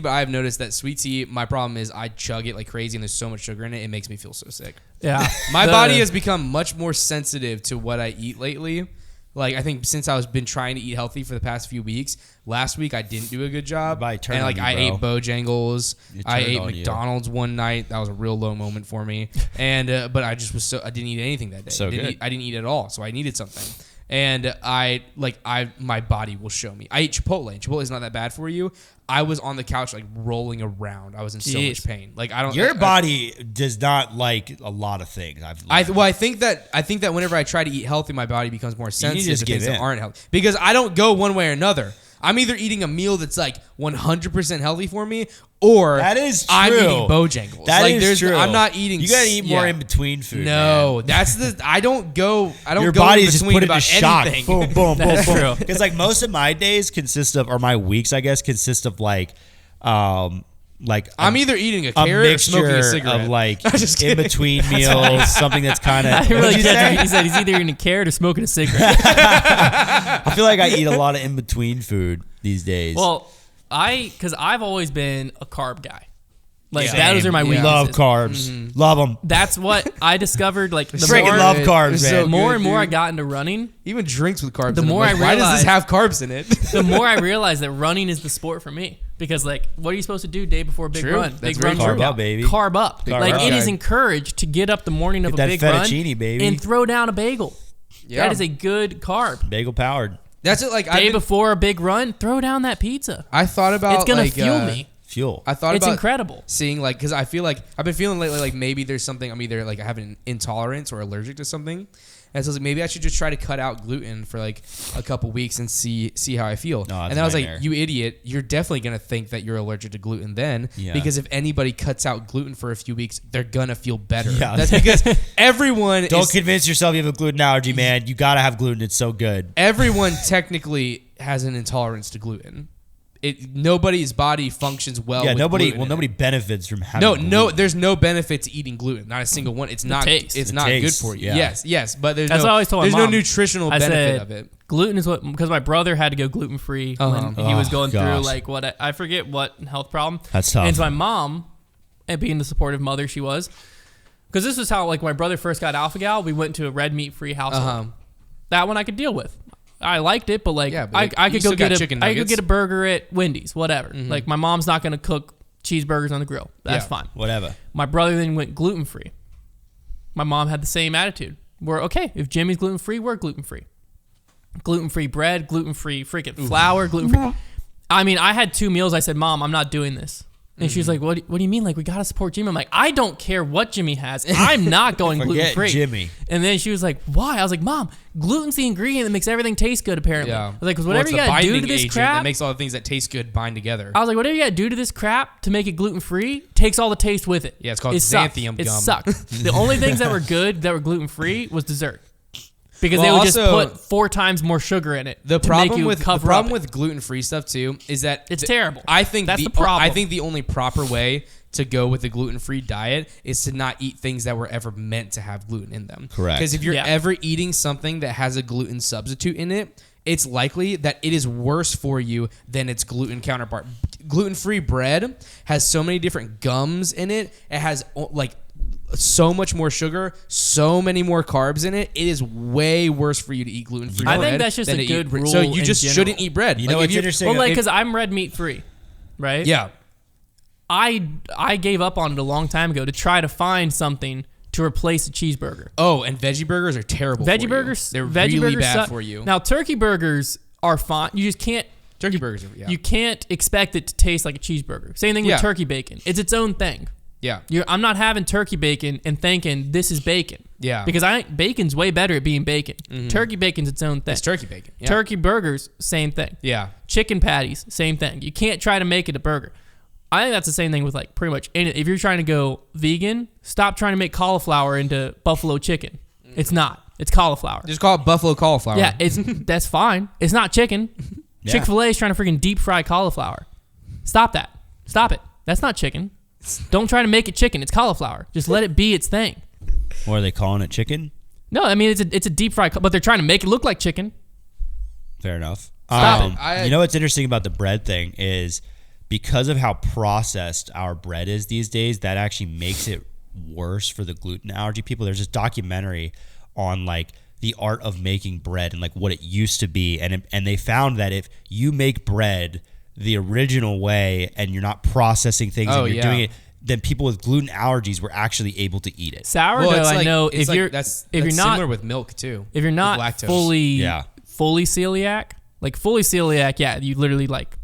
[SPEAKER 3] But I've noticed that sweet tea, my problem is I chug it like crazy and there's so much sugar in it, it makes me feel so sick.
[SPEAKER 2] Yeah,
[SPEAKER 3] My body has become much more sensitive to what I eat lately. Like I think since been trying to eat healthy for the past few weeks. Last week I didn't do a good job,
[SPEAKER 1] Your body turned
[SPEAKER 3] and like
[SPEAKER 1] on you,
[SPEAKER 3] I ate
[SPEAKER 1] bro.
[SPEAKER 3] Bojangles.
[SPEAKER 1] It
[SPEAKER 3] I
[SPEAKER 1] turned
[SPEAKER 3] ate
[SPEAKER 1] on you.
[SPEAKER 3] McDonald's one night. That was a real low moment for me. And but I just was I didn't eat anything that day.
[SPEAKER 1] So good.
[SPEAKER 3] I didn't eat at all, so I needed something. And my body will show me. I ate Chipotle. And Chipotle is not that bad for you. I was on the couch like rolling around. I was in so much pain. Like I don't.
[SPEAKER 1] Your body does not like a lot of things.
[SPEAKER 3] I think that whenever I try to eat healthy, my body becomes more sensitive
[SPEAKER 1] just
[SPEAKER 3] to
[SPEAKER 1] give
[SPEAKER 3] things that
[SPEAKER 1] in.
[SPEAKER 3] aren't healthy. Because I don't go one way or another. I'm either eating a meal that's like 100% healthy for me, or
[SPEAKER 1] That is true.
[SPEAKER 3] I'm eating Bojangles.
[SPEAKER 1] That
[SPEAKER 3] like,
[SPEAKER 1] is true.
[SPEAKER 3] I'm not eating.
[SPEAKER 1] You gotta eat more
[SPEAKER 3] yeah.
[SPEAKER 1] in between food.
[SPEAKER 3] No,
[SPEAKER 1] man.
[SPEAKER 3] that's the. I don't go.
[SPEAKER 1] Your
[SPEAKER 3] go
[SPEAKER 1] body's
[SPEAKER 3] in
[SPEAKER 1] just
[SPEAKER 3] between
[SPEAKER 1] put into
[SPEAKER 3] about
[SPEAKER 1] shock.
[SPEAKER 3] anything.
[SPEAKER 1] Boom, boom, boom,
[SPEAKER 2] That's
[SPEAKER 1] boom.
[SPEAKER 2] true.
[SPEAKER 1] Because like most of my days consist of, or my weeks, I guess, consist of like
[SPEAKER 3] I'm either eating a
[SPEAKER 1] a
[SPEAKER 3] carrot or smoking a
[SPEAKER 1] mixture
[SPEAKER 3] cigarette.
[SPEAKER 1] of like
[SPEAKER 3] I'm just
[SPEAKER 1] in
[SPEAKER 3] kidding.
[SPEAKER 1] between meals, something that's kind
[SPEAKER 2] I
[SPEAKER 1] of.
[SPEAKER 2] didn't really get it. He said he's either eating a carrot or smoking a cigarette.
[SPEAKER 1] I feel like I eat a lot of in between food these days.
[SPEAKER 2] Well, because I've always been a carb guy. Like
[SPEAKER 1] Same.
[SPEAKER 2] those are my
[SPEAKER 3] Yeah.
[SPEAKER 2] weaknesses.
[SPEAKER 1] Love carbs. Love them.
[SPEAKER 2] That's what I discovered. Like the
[SPEAKER 1] Freaking
[SPEAKER 2] more,
[SPEAKER 1] love
[SPEAKER 3] It's
[SPEAKER 1] carbs,
[SPEAKER 3] so
[SPEAKER 1] man.
[SPEAKER 3] good.
[SPEAKER 2] more and more I
[SPEAKER 3] dude.
[SPEAKER 2] got into running,
[SPEAKER 3] Even drinks with carbs.
[SPEAKER 2] The
[SPEAKER 3] in them.
[SPEAKER 2] more
[SPEAKER 3] Like,
[SPEAKER 2] I
[SPEAKER 3] why does
[SPEAKER 2] realized-
[SPEAKER 3] this have carbs in it?
[SPEAKER 2] the more I realized that running is the sport for me. Because like, what are you supposed to do day before a big
[SPEAKER 3] True.
[SPEAKER 2] run?
[SPEAKER 3] That's
[SPEAKER 2] Big
[SPEAKER 3] very
[SPEAKER 2] run
[SPEAKER 3] true.
[SPEAKER 1] Carb
[SPEAKER 2] workout.
[SPEAKER 1] up, baby.
[SPEAKER 2] Carb up.
[SPEAKER 3] Carb
[SPEAKER 2] like
[SPEAKER 3] up.
[SPEAKER 2] it is
[SPEAKER 3] Okay.
[SPEAKER 2] encouraged to get up the morning of
[SPEAKER 1] Get
[SPEAKER 2] a
[SPEAKER 1] that
[SPEAKER 2] big run
[SPEAKER 1] fettuccine, baby.
[SPEAKER 2] and throw down a bagel.
[SPEAKER 3] Yeah.
[SPEAKER 2] That is a good carb.
[SPEAKER 1] Bagel powered.
[SPEAKER 3] That's it. Like
[SPEAKER 2] Day before a big run, throw down that pizza.
[SPEAKER 3] I thought about.
[SPEAKER 2] It's gonna
[SPEAKER 3] like,
[SPEAKER 2] fuel me.
[SPEAKER 1] Fuel.
[SPEAKER 3] I thought
[SPEAKER 2] It's
[SPEAKER 3] about
[SPEAKER 2] incredible.
[SPEAKER 3] seeing like because I feel like I've been feeling lately like maybe there's something I'm either like I have an intolerance or allergic to something, and so I was like maybe I should just try to cut out gluten for like a couple weeks and see how I feel.
[SPEAKER 1] No, that's
[SPEAKER 3] and then I was
[SPEAKER 1] a
[SPEAKER 3] like,
[SPEAKER 1] nightmare.
[SPEAKER 3] you idiot, you're definitely gonna think that you're allergic to gluten then,
[SPEAKER 1] Yeah.
[SPEAKER 3] because if anybody cuts out gluten for a few weeks, they're gonna feel better.
[SPEAKER 1] Yeah.
[SPEAKER 3] That's because everyone
[SPEAKER 1] Don't convince yourself you have a gluten allergy, man. You gotta have gluten. It's so good.
[SPEAKER 3] everyone technically has an intolerance to gluten. Nobody's body functions well.
[SPEAKER 1] Yeah,
[SPEAKER 3] with
[SPEAKER 1] nobody.
[SPEAKER 3] gluten
[SPEAKER 1] Well,
[SPEAKER 3] in
[SPEAKER 1] nobody
[SPEAKER 3] it.
[SPEAKER 1] benefits from having.
[SPEAKER 3] No,
[SPEAKER 1] gluten.
[SPEAKER 3] there's no benefit to eating gluten. Not a single one. It's not.
[SPEAKER 2] taste.
[SPEAKER 3] It's
[SPEAKER 1] The
[SPEAKER 3] not
[SPEAKER 1] taste,
[SPEAKER 3] good for you.
[SPEAKER 1] yeah.
[SPEAKER 3] Yes, but there's
[SPEAKER 2] That's
[SPEAKER 3] no.
[SPEAKER 2] what I always told my
[SPEAKER 3] there's no
[SPEAKER 2] mom.
[SPEAKER 3] nutritional
[SPEAKER 2] I
[SPEAKER 3] benefit
[SPEAKER 2] said,
[SPEAKER 3] of it.
[SPEAKER 2] gluten is what, because my brother had to go gluten free when he was
[SPEAKER 1] Oh,
[SPEAKER 2] going through
[SPEAKER 1] gosh.
[SPEAKER 2] like what I forget what health problem.
[SPEAKER 1] That's tough.
[SPEAKER 2] And so my mom, and being the supportive mother she was, because this was how like when my brother first got alpha gal, we went to a red meat free household. That one I could deal with. I liked it, but like
[SPEAKER 3] Yeah, but
[SPEAKER 2] I
[SPEAKER 3] you
[SPEAKER 2] could
[SPEAKER 3] still
[SPEAKER 2] go
[SPEAKER 3] got
[SPEAKER 2] get
[SPEAKER 3] chicken
[SPEAKER 2] I could
[SPEAKER 3] nuggets.
[SPEAKER 2] get a burger at Wendy's, whatever. Like my mom's not gonna cook cheeseburgers on the grill. That's
[SPEAKER 3] Yeah.
[SPEAKER 2] fine.
[SPEAKER 1] Whatever.
[SPEAKER 2] My brother then went gluten free. My mom had the same attitude. We're okay. If Jimmy's gluten free, we're gluten free. Gluten free bread, gluten free freaking flour, gluten free. I mean, I had 2 meals. I said, Mom, I'm not doing this. And she's like, what do you mean? Like, we got to support Jimmy. I'm like, I don't care what Jimmy has. I'm not going gluten
[SPEAKER 1] Forget
[SPEAKER 2] free.
[SPEAKER 1] Jimmy.
[SPEAKER 2] And then she was like, why? I was like, Mom, gluten's the ingredient that makes everything taste good, apparently.
[SPEAKER 3] Yeah.
[SPEAKER 2] I was like, because
[SPEAKER 3] Well,
[SPEAKER 2] whatever
[SPEAKER 3] it's
[SPEAKER 2] you
[SPEAKER 3] the
[SPEAKER 2] got to do
[SPEAKER 3] binding
[SPEAKER 2] to this
[SPEAKER 3] agent
[SPEAKER 2] crap.
[SPEAKER 3] that makes all the things that taste good bind together.
[SPEAKER 2] I was like, whatever you got to do to this crap to make it gluten free takes all the taste with it.
[SPEAKER 3] Yeah, it's called
[SPEAKER 2] it sucked.
[SPEAKER 3] xanthium
[SPEAKER 2] It
[SPEAKER 3] gum.
[SPEAKER 2] sucked. The only things that were good that were gluten free was dessert. Because
[SPEAKER 3] Well,
[SPEAKER 2] they would just
[SPEAKER 3] also,
[SPEAKER 2] put 4 times more sugar in it.
[SPEAKER 3] The
[SPEAKER 2] to make
[SPEAKER 3] problem
[SPEAKER 2] you
[SPEAKER 3] with
[SPEAKER 2] cover up it.
[SPEAKER 3] with gluten free stuff too is that
[SPEAKER 2] It's terrible.
[SPEAKER 3] I think
[SPEAKER 2] That's the problem.
[SPEAKER 3] I think the only proper way to go with a gluten free diet is to not eat things that were ever meant to have gluten in them.
[SPEAKER 1] Correct.
[SPEAKER 3] Because if you're
[SPEAKER 2] Yeah.
[SPEAKER 3] ever eating something that has a gluten substitute in it, it's likely that it is worse for you than its gluten counterpart. Gluten-free bread has so many different gums in it. It has like so much more sugar, so many more carbs in it. It is way worse for you to eat gluten-free bread.
[SPEAKER 2] I think that's just
[SPEAKER 3] than
[SPEAKER 2] a
[SPEAKER 3] to
[SPEAKER 2] good
[SPEAKER 3] eat bread.
[SPEAKER 2] rule
[SPEAKER 3] So you
[SPEAKER 2] in
[SPEAKER 3] just
[SPEAKER 2] general.
[SPEAKER 3] shouldn't eat bread.
[SPEAKER 1] You know
[SPEAKER 3] Like,
[SPEAKER 1] what's
[SPEAKER 3] if
[SPEAKER 1] interesting?
[SPEAKER 2] Well, like,
[SPEAKER 3] if-
[SPEAKER 2] because I'm red meat free, right?
[SPEAKER 3] yeah.
[SPEAKER 2] I gave up on it a long time ago to try to find something to replace a cheeseburger.
[SPEAKER 3] Oh, and veggie burgers are terrible.
[SPEAKER 2] Veggie
[SPEAKER 3] for you.
[SPEAKER 2] burgers,
[SPEAKER 3] they're
[SPEAKER 2] veggie
[SPEAKER 3] really
[SPEAKER 2] burgers
[SPEAKER 3] bad
[SPEAKER 2] suck.
[SPEAKER 3] for you.
[SPEAKER 2] Now, turkey burgers are fine. You just can't.
[SPEAKER 3] Turkey burgers are
[SPEAKER 2] You can't expect it to taste like a cheeseburger. Same thing
[SPEAKER 3] Yeah.
[SPEAKER 2] with turkey bacon. It's its own thing.
[SPEAKER 3] yeah.
[SPEAKER 2] I'm not having turkey bacon and thinking this is bacon.
[SPEAKER 3] Yeah.
[SPEAKER 2] Because bacon's way better at being bacon. Turkey bacon's its own thing.
[SPEAKER 3] It's turkey bacon. Yeah.
[SPEAKER 2] Turkey burgers, same thing.
[SPEAKER 3] Yeah.
[SPEAKER 2] Chicken patties, same thing. You can't try to make it a burger. I think that's the same thing with like pretty much any. If you're trying to go vegan, stop trying to make cauliflower into buffalo chicken. It's not. It's cauliflower.
[SPEAKER 3] Just call it buffalo cauliflower.
[SPEAKER 2] Yeah, that's fine. It's not chicken.
[SPEAKER 1] Yeah.
[SPEAKER 2] Chick-fil-A is trying to freaking deep fry cauliflower. Stop that. Stop it. That's not chicken. Don't try to make it chicken. It's cauliflower. Just let it be its thing.
[SPEAKER 1] Or are they calling it chicken?
[SPEAKER 2] No, I mean it's a deep fry, but they're trying to make it look like chicken.
[SPEAKER 1] Fair enough.
[SPEAKER 2] Stop it.
[SPEAKER 1] You know what's interesting about the bread thing is because of how processed our bread is these days, that actually makes it worse for the gluten allergy people. There's this documentary on like the art of making bread and like what it used to be, and they found that if you make bread the original way and you're not processing things and you're doing it, then people with gluten allergies were actually able to eat it.
[SPEAKER 2] Sourdough, I know if you're
[SPEAKER 3] that's
[SPEAKER 2] if you're
[SPEAKER 3] similar
[SPEAKER 2] not
[SPEAKER 3] with milk too.
[SPEAKER 2] If you're not fully celiac, like fully celiac, yeah, you literally like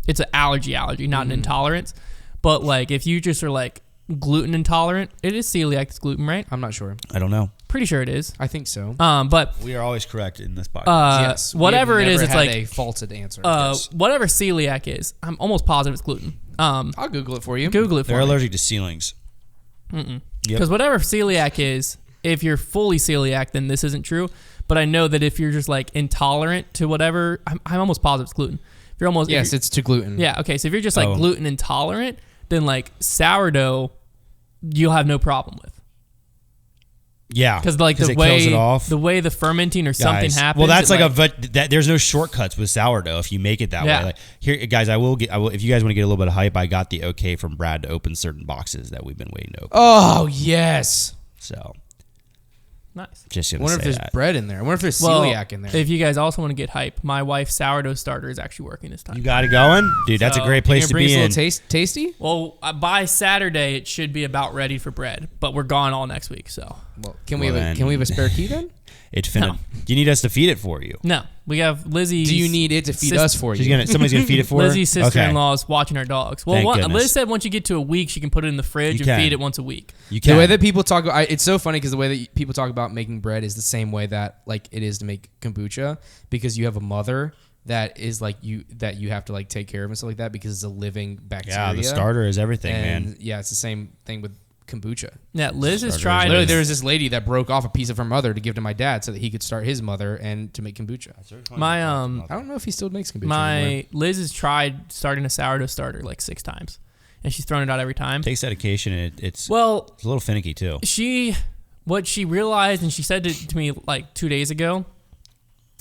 [SPEAKER 2] it's an allergy, not an intolerance. But like if you just are like gluten intolerant, it is celiac, it's gluten, right?
[SPEAKER 3] I'm not sure.
[SPEAKER 1] I don't know.
[SPEAKER 2] Pretty sure it is.
[SPEAKER 3] I think so.
[SPEAKER 2] But
[SPEAKER 1] We are always correct in this podcast.
[SPEAKER 3] Yes.
[SPEAKER 2] whatever it is, it's like
[SPEAKER 3] a faulted answer.
[SPEAKER 2] whatever celiac is. I'm almost positive it's gluten.
[SPEAKER 3] I'll Google it for you.
[SPEAKER 2] Google it for
[SPEAKER 1] They're
[SPEAKER 2] me.
[SPEAKER 1] allergic to ceilings.
[SPEAKER 2] Because whatever celiac is, if you're fully celiac, then this isn't true. But I know that if you're just like intolerant to whatever, I'm almost positive it's gluten. If you're almost
[SPEAKER 3] it's to gluten.
[SPEAKER 2] Yeah. Okay. So if you're just like gluten intolerant, then like sourdough, you'll have no problem with.
[SPEAKER 1] Yeah,
[SPEAKER 2] because like the
[SPEAKER 1] it kills it off.
[SPEAKER 2] way the fermenting or something happens.
[SPEAKER 1] Well, that's there's no shortcuts with sourdough if you make it that way. Like here, guys, I will if you guys want to get a little bit of hype, I got the okay from Brad to open certain boxes that we've been waiting to open.
[SPEAKER 3] Oh yes.
[SPEAKER 1] So
[SPEAKER 2] nice.
[SPEAKER 1] Just
[SPEAKER 3] I wonder if there's bread in there. I wonder if there's celiac in there.
[SPEAKER 2] If you guys also want to get hype, my wife's sourdough starter is actually working this time.
[SPEAKER 1] You got it going, dude. That's a great place to be in.
[SPEAKER 3] Tasty.
[SPEAKER 2] Well, by Saturday it should be about ready for bread, but we're gone all next week. So
[SPEAKER 3] can we have a spare key then?
[SPEAKER 1] It's finna. Do you need us to feed it for you?
[SPEAKER 2] No, we have Lizzie.
[SPEAKER 3] Do you need it to feed us for you?
[SPEAKER 1] Somebody's gonna feed it for her?
[SPEAKER 2] Lizzie's sister-in-law is watching our dogs. Well, Liz said once you get to a week, she can put it in the fridge and feed it once a week.
[SPEAKER 1] You can.
[SPEAKER 3] The way that people talk, it's so funny because the way that people talk about making bread is the same way that like it is to make kombucha, because you have a mother that is like you have to like take care of and stuff like that because it's a living bacteria.
[SPEAKER 1] Yeah, the starter is everything, man.
[SPEAKER 3] Yeah, it's the same thing with kombucha.
[SPEAKER 2] Yeah, Liz has tried.
[SPEAKER 3] Literally, there was this lady that broke off a piece of her mother to give to my dad so that he could start his mother and to make kombucha. I don't know if he still makes kombucha anymore.
[SPEAKER 2] Liz has tried starting a sourdough starter like 6 times, and she's thrown it out every time.
[SPEAKER 1] It takes dedication, and it's a little finicky too.
[SPEAKER 2] What she realized, and she said it to me like 2 days ago,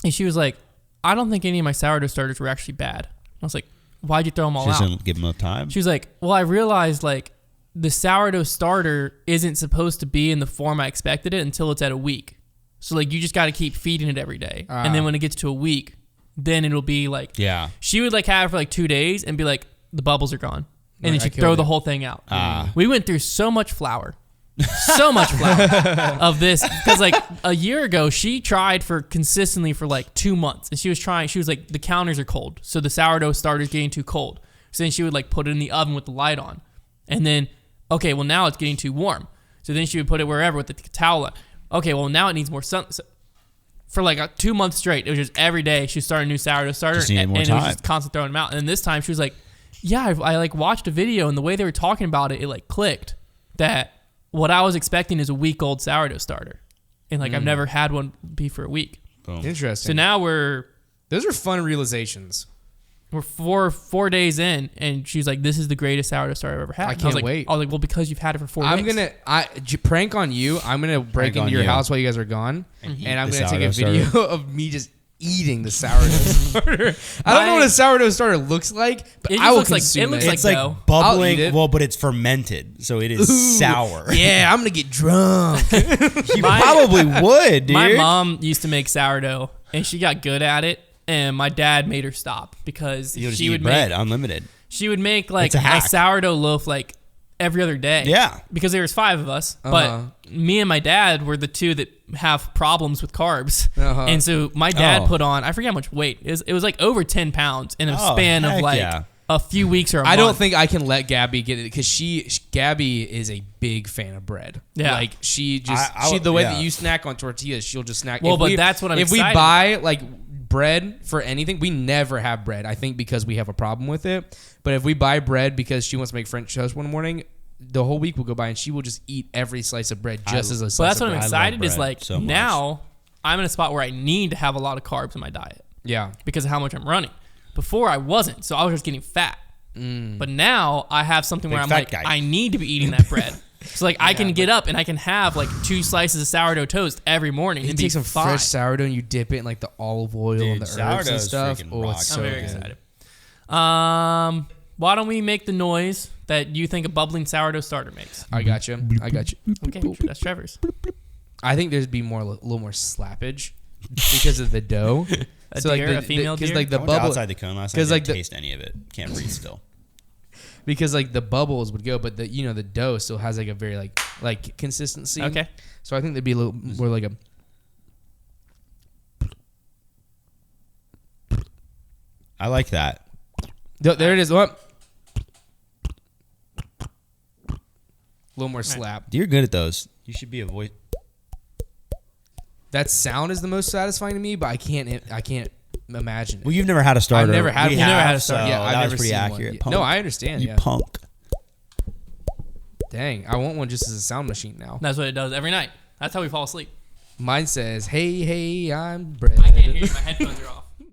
[SPEAKER 2] and she was like, "I don't think any of my sourdough starters were actually bad." I was like, "Why'd you throw them all out?"
[SPEAKER 1] She doesn't give them enough time.
[SPEAKER 2] She was like, "Well, I realized like." The sourdough starter isn't supposed to be in the form I expected it until it's at a week. So, like, you just got to keep feeding it every day. And then when it gets to a week, then it'll be like...
[SPEAKER 1] Yeah.
[SPEAKER 2] She would, like, have it for, like, 2 days and be like, the bubbles are gone. And then she'd throw the whole thing out. We went through so much flour. So much flour of this. Because, like, a year ago, she tried consistently for, like, 2 months. And she was like, the counters are cold. So, the sourdough starter's getting too cold. So, then she would, like, put it in the oven with the light on. And then... Okay, well, now it's getting too warm. So then she would put it wherever with the towel on. Okay, well, now it needs more sun. So for like 2 months straight, it was just every day she started a new sourdough starter. And it was just constantly throwing them out. And then this time she was like, yeah, I like watched a video, and the way they were talking about it, it like clicked that what I was expecting is a week-old sourdough starter. And like I've never had one be for a week.
[SPEAKER 1] Boom.
[SPEAKER 3] Interesting.
[SPEAKER 2] So now
[SPEAKER 3] those are fun realizations.
[SPEAKER 2] We're 4 days in, and she's like, "This is the greatest sourdough starter I've ever had."
[SPEAKER 3] I can't
[SPEAKER 2] wait. I was like, "Well, because you've had it for 4 days."
[SPEAKER 3] Prank on you. I'm gonna break into your house while you guys are gone, and I'm gonna take a video of me just eating the sourdough starter. I don't know what a sourdough starter looks like, but I will consume it.
[SPEAKER 1] It's like bubbling. Well, but it's fermented, so it is sour.
[SPEAKER 3] Yeah, I'm gonna get drunk.
[SPEAKER 1] You probably would, dude.
[SPEAKER 2] My mom used to make sourdough, and she got good at it. And my dad made her stop because
[SPEAKER 1] she would bread unlimited.
[SPEAKER 2] She would make like a sourdough loaf like every other day.
[SPEAKER 1] Yeah,
[SPEAKER 2] because there was 5 of us, but me and my dad were the 2 that have problems with carbs, and so my dad put on, I forget how much weight it was like over 10 pounds in a span of like a few weeks or a month.
[SPEAKER 3] I don't think I can let Gabby get it because Gabby is a big fan of bread. Yeah, like the way that you snack on tortillas, she'll just snack.
[SPEAKER 2] Well, but that's what I'm excited
[SPEAKER 3] If we buy like bread for anything, we never have bread, I think, because we have a problem with it. But if we buy bread because she wants to make French toast one morning, the whole week will go by and she will just eat every slice of bread just as a slice of bread.
[SPEAKER 2] But that's what I'm excited is like now I'm in a spot where I need to have a lot of carbs in my diet.
[SPEAKER 3] Yeah,
[SPEAKER 2] because of how much I'm running. Before I wasn't, so I was just getting fat. But now I have something where I'm like,
[SPEAKER 1] guy.
[SPEAKER 2] I need to be eating that bread. So like I can get up and I can have like 2 slices of sourdough toast every morning.
[SPEAKER 3] You
[SPEAKER 2] and
[SPEAKER 3] take some
[SPEAKER 2] fine.
[SPEAKER 3] fresh sourdough and you dip it in like the olive oil and the herbs and
[SPEAKER 1] sourdough's
[SPEAKER 3] stuff.
[SPEAKER 1] freaking
[SPEAKER 3] Oh,
[SPEAKER 1] rock.
[SPEAKER 3] it's so
[SPEAKER 2] I'm very
[SPEAKER 3] good.
[SPEAKER 2] excited. Why don't we make the noise that you think a bubbling sourdough starter makes?
[SPEAKER 3] I got you.
[SPEAKER 2] Okay, that's Trevor's.
[SPEAKER 3] I think there'd be a little more slappage because of the dough.
[SPEAKER 2] A deer, a female deer?
[SPEAKER 3] like the
[SPEAKER 1] I went to
[SPEAKER 3] bubble
[SPEAKER 1] outside the cone last night. Didn't taste any of it. Can't breathe still.
[SPEAKER 3] because like the bubbles would go, but the the dough still has like a very like consistency.
[SPEAKER 2] Okay.
[SPEAKER 3] So I think there'd be a little more like a.
[SPEAKER 1] I like that.
[SPEAKER 3] There it is. What? A little more slap.
[SPEAKER 1] You're good at those. You should be a voice.
[SPEAKER 3] That sound is the most satisfying to me, but I can't imagine it.
[SPEAKER 1] Well, you've never had a starter.
[SPEAKER 3] I've never had.
[SPEAKER 1] We
[SPEAKER 3] You've never
[SPEAKER 1] have,
[SPEAKER 3] had a starter.
[SPEAKER 1] so
[SPEAKER 3] Yeah, I've
[SPEAKER 1] that
[SPEAKER 3] never
[SPEAKER 1] was pretty
[SPEAKER 3] seen
[SPEAKER 1] accurate.
[SPEAKER 3] one.
[SPEAKER 1] Punk.
[SPEAKER 3] No, I understand.
[SPEAKER 1] You
[SPEAKER 3] Yeah.
[SPEAKER 1] punk.
[SPEAKER 3] Dang, I want one just as a sound machine now.
[SPEAKER 2] That's what it does every night. That's how we fall asleep.
[SPEAKER 3] Mine says, "Hey, I'm bread."
[SPEAKER 2] I can't hear you. My headphones are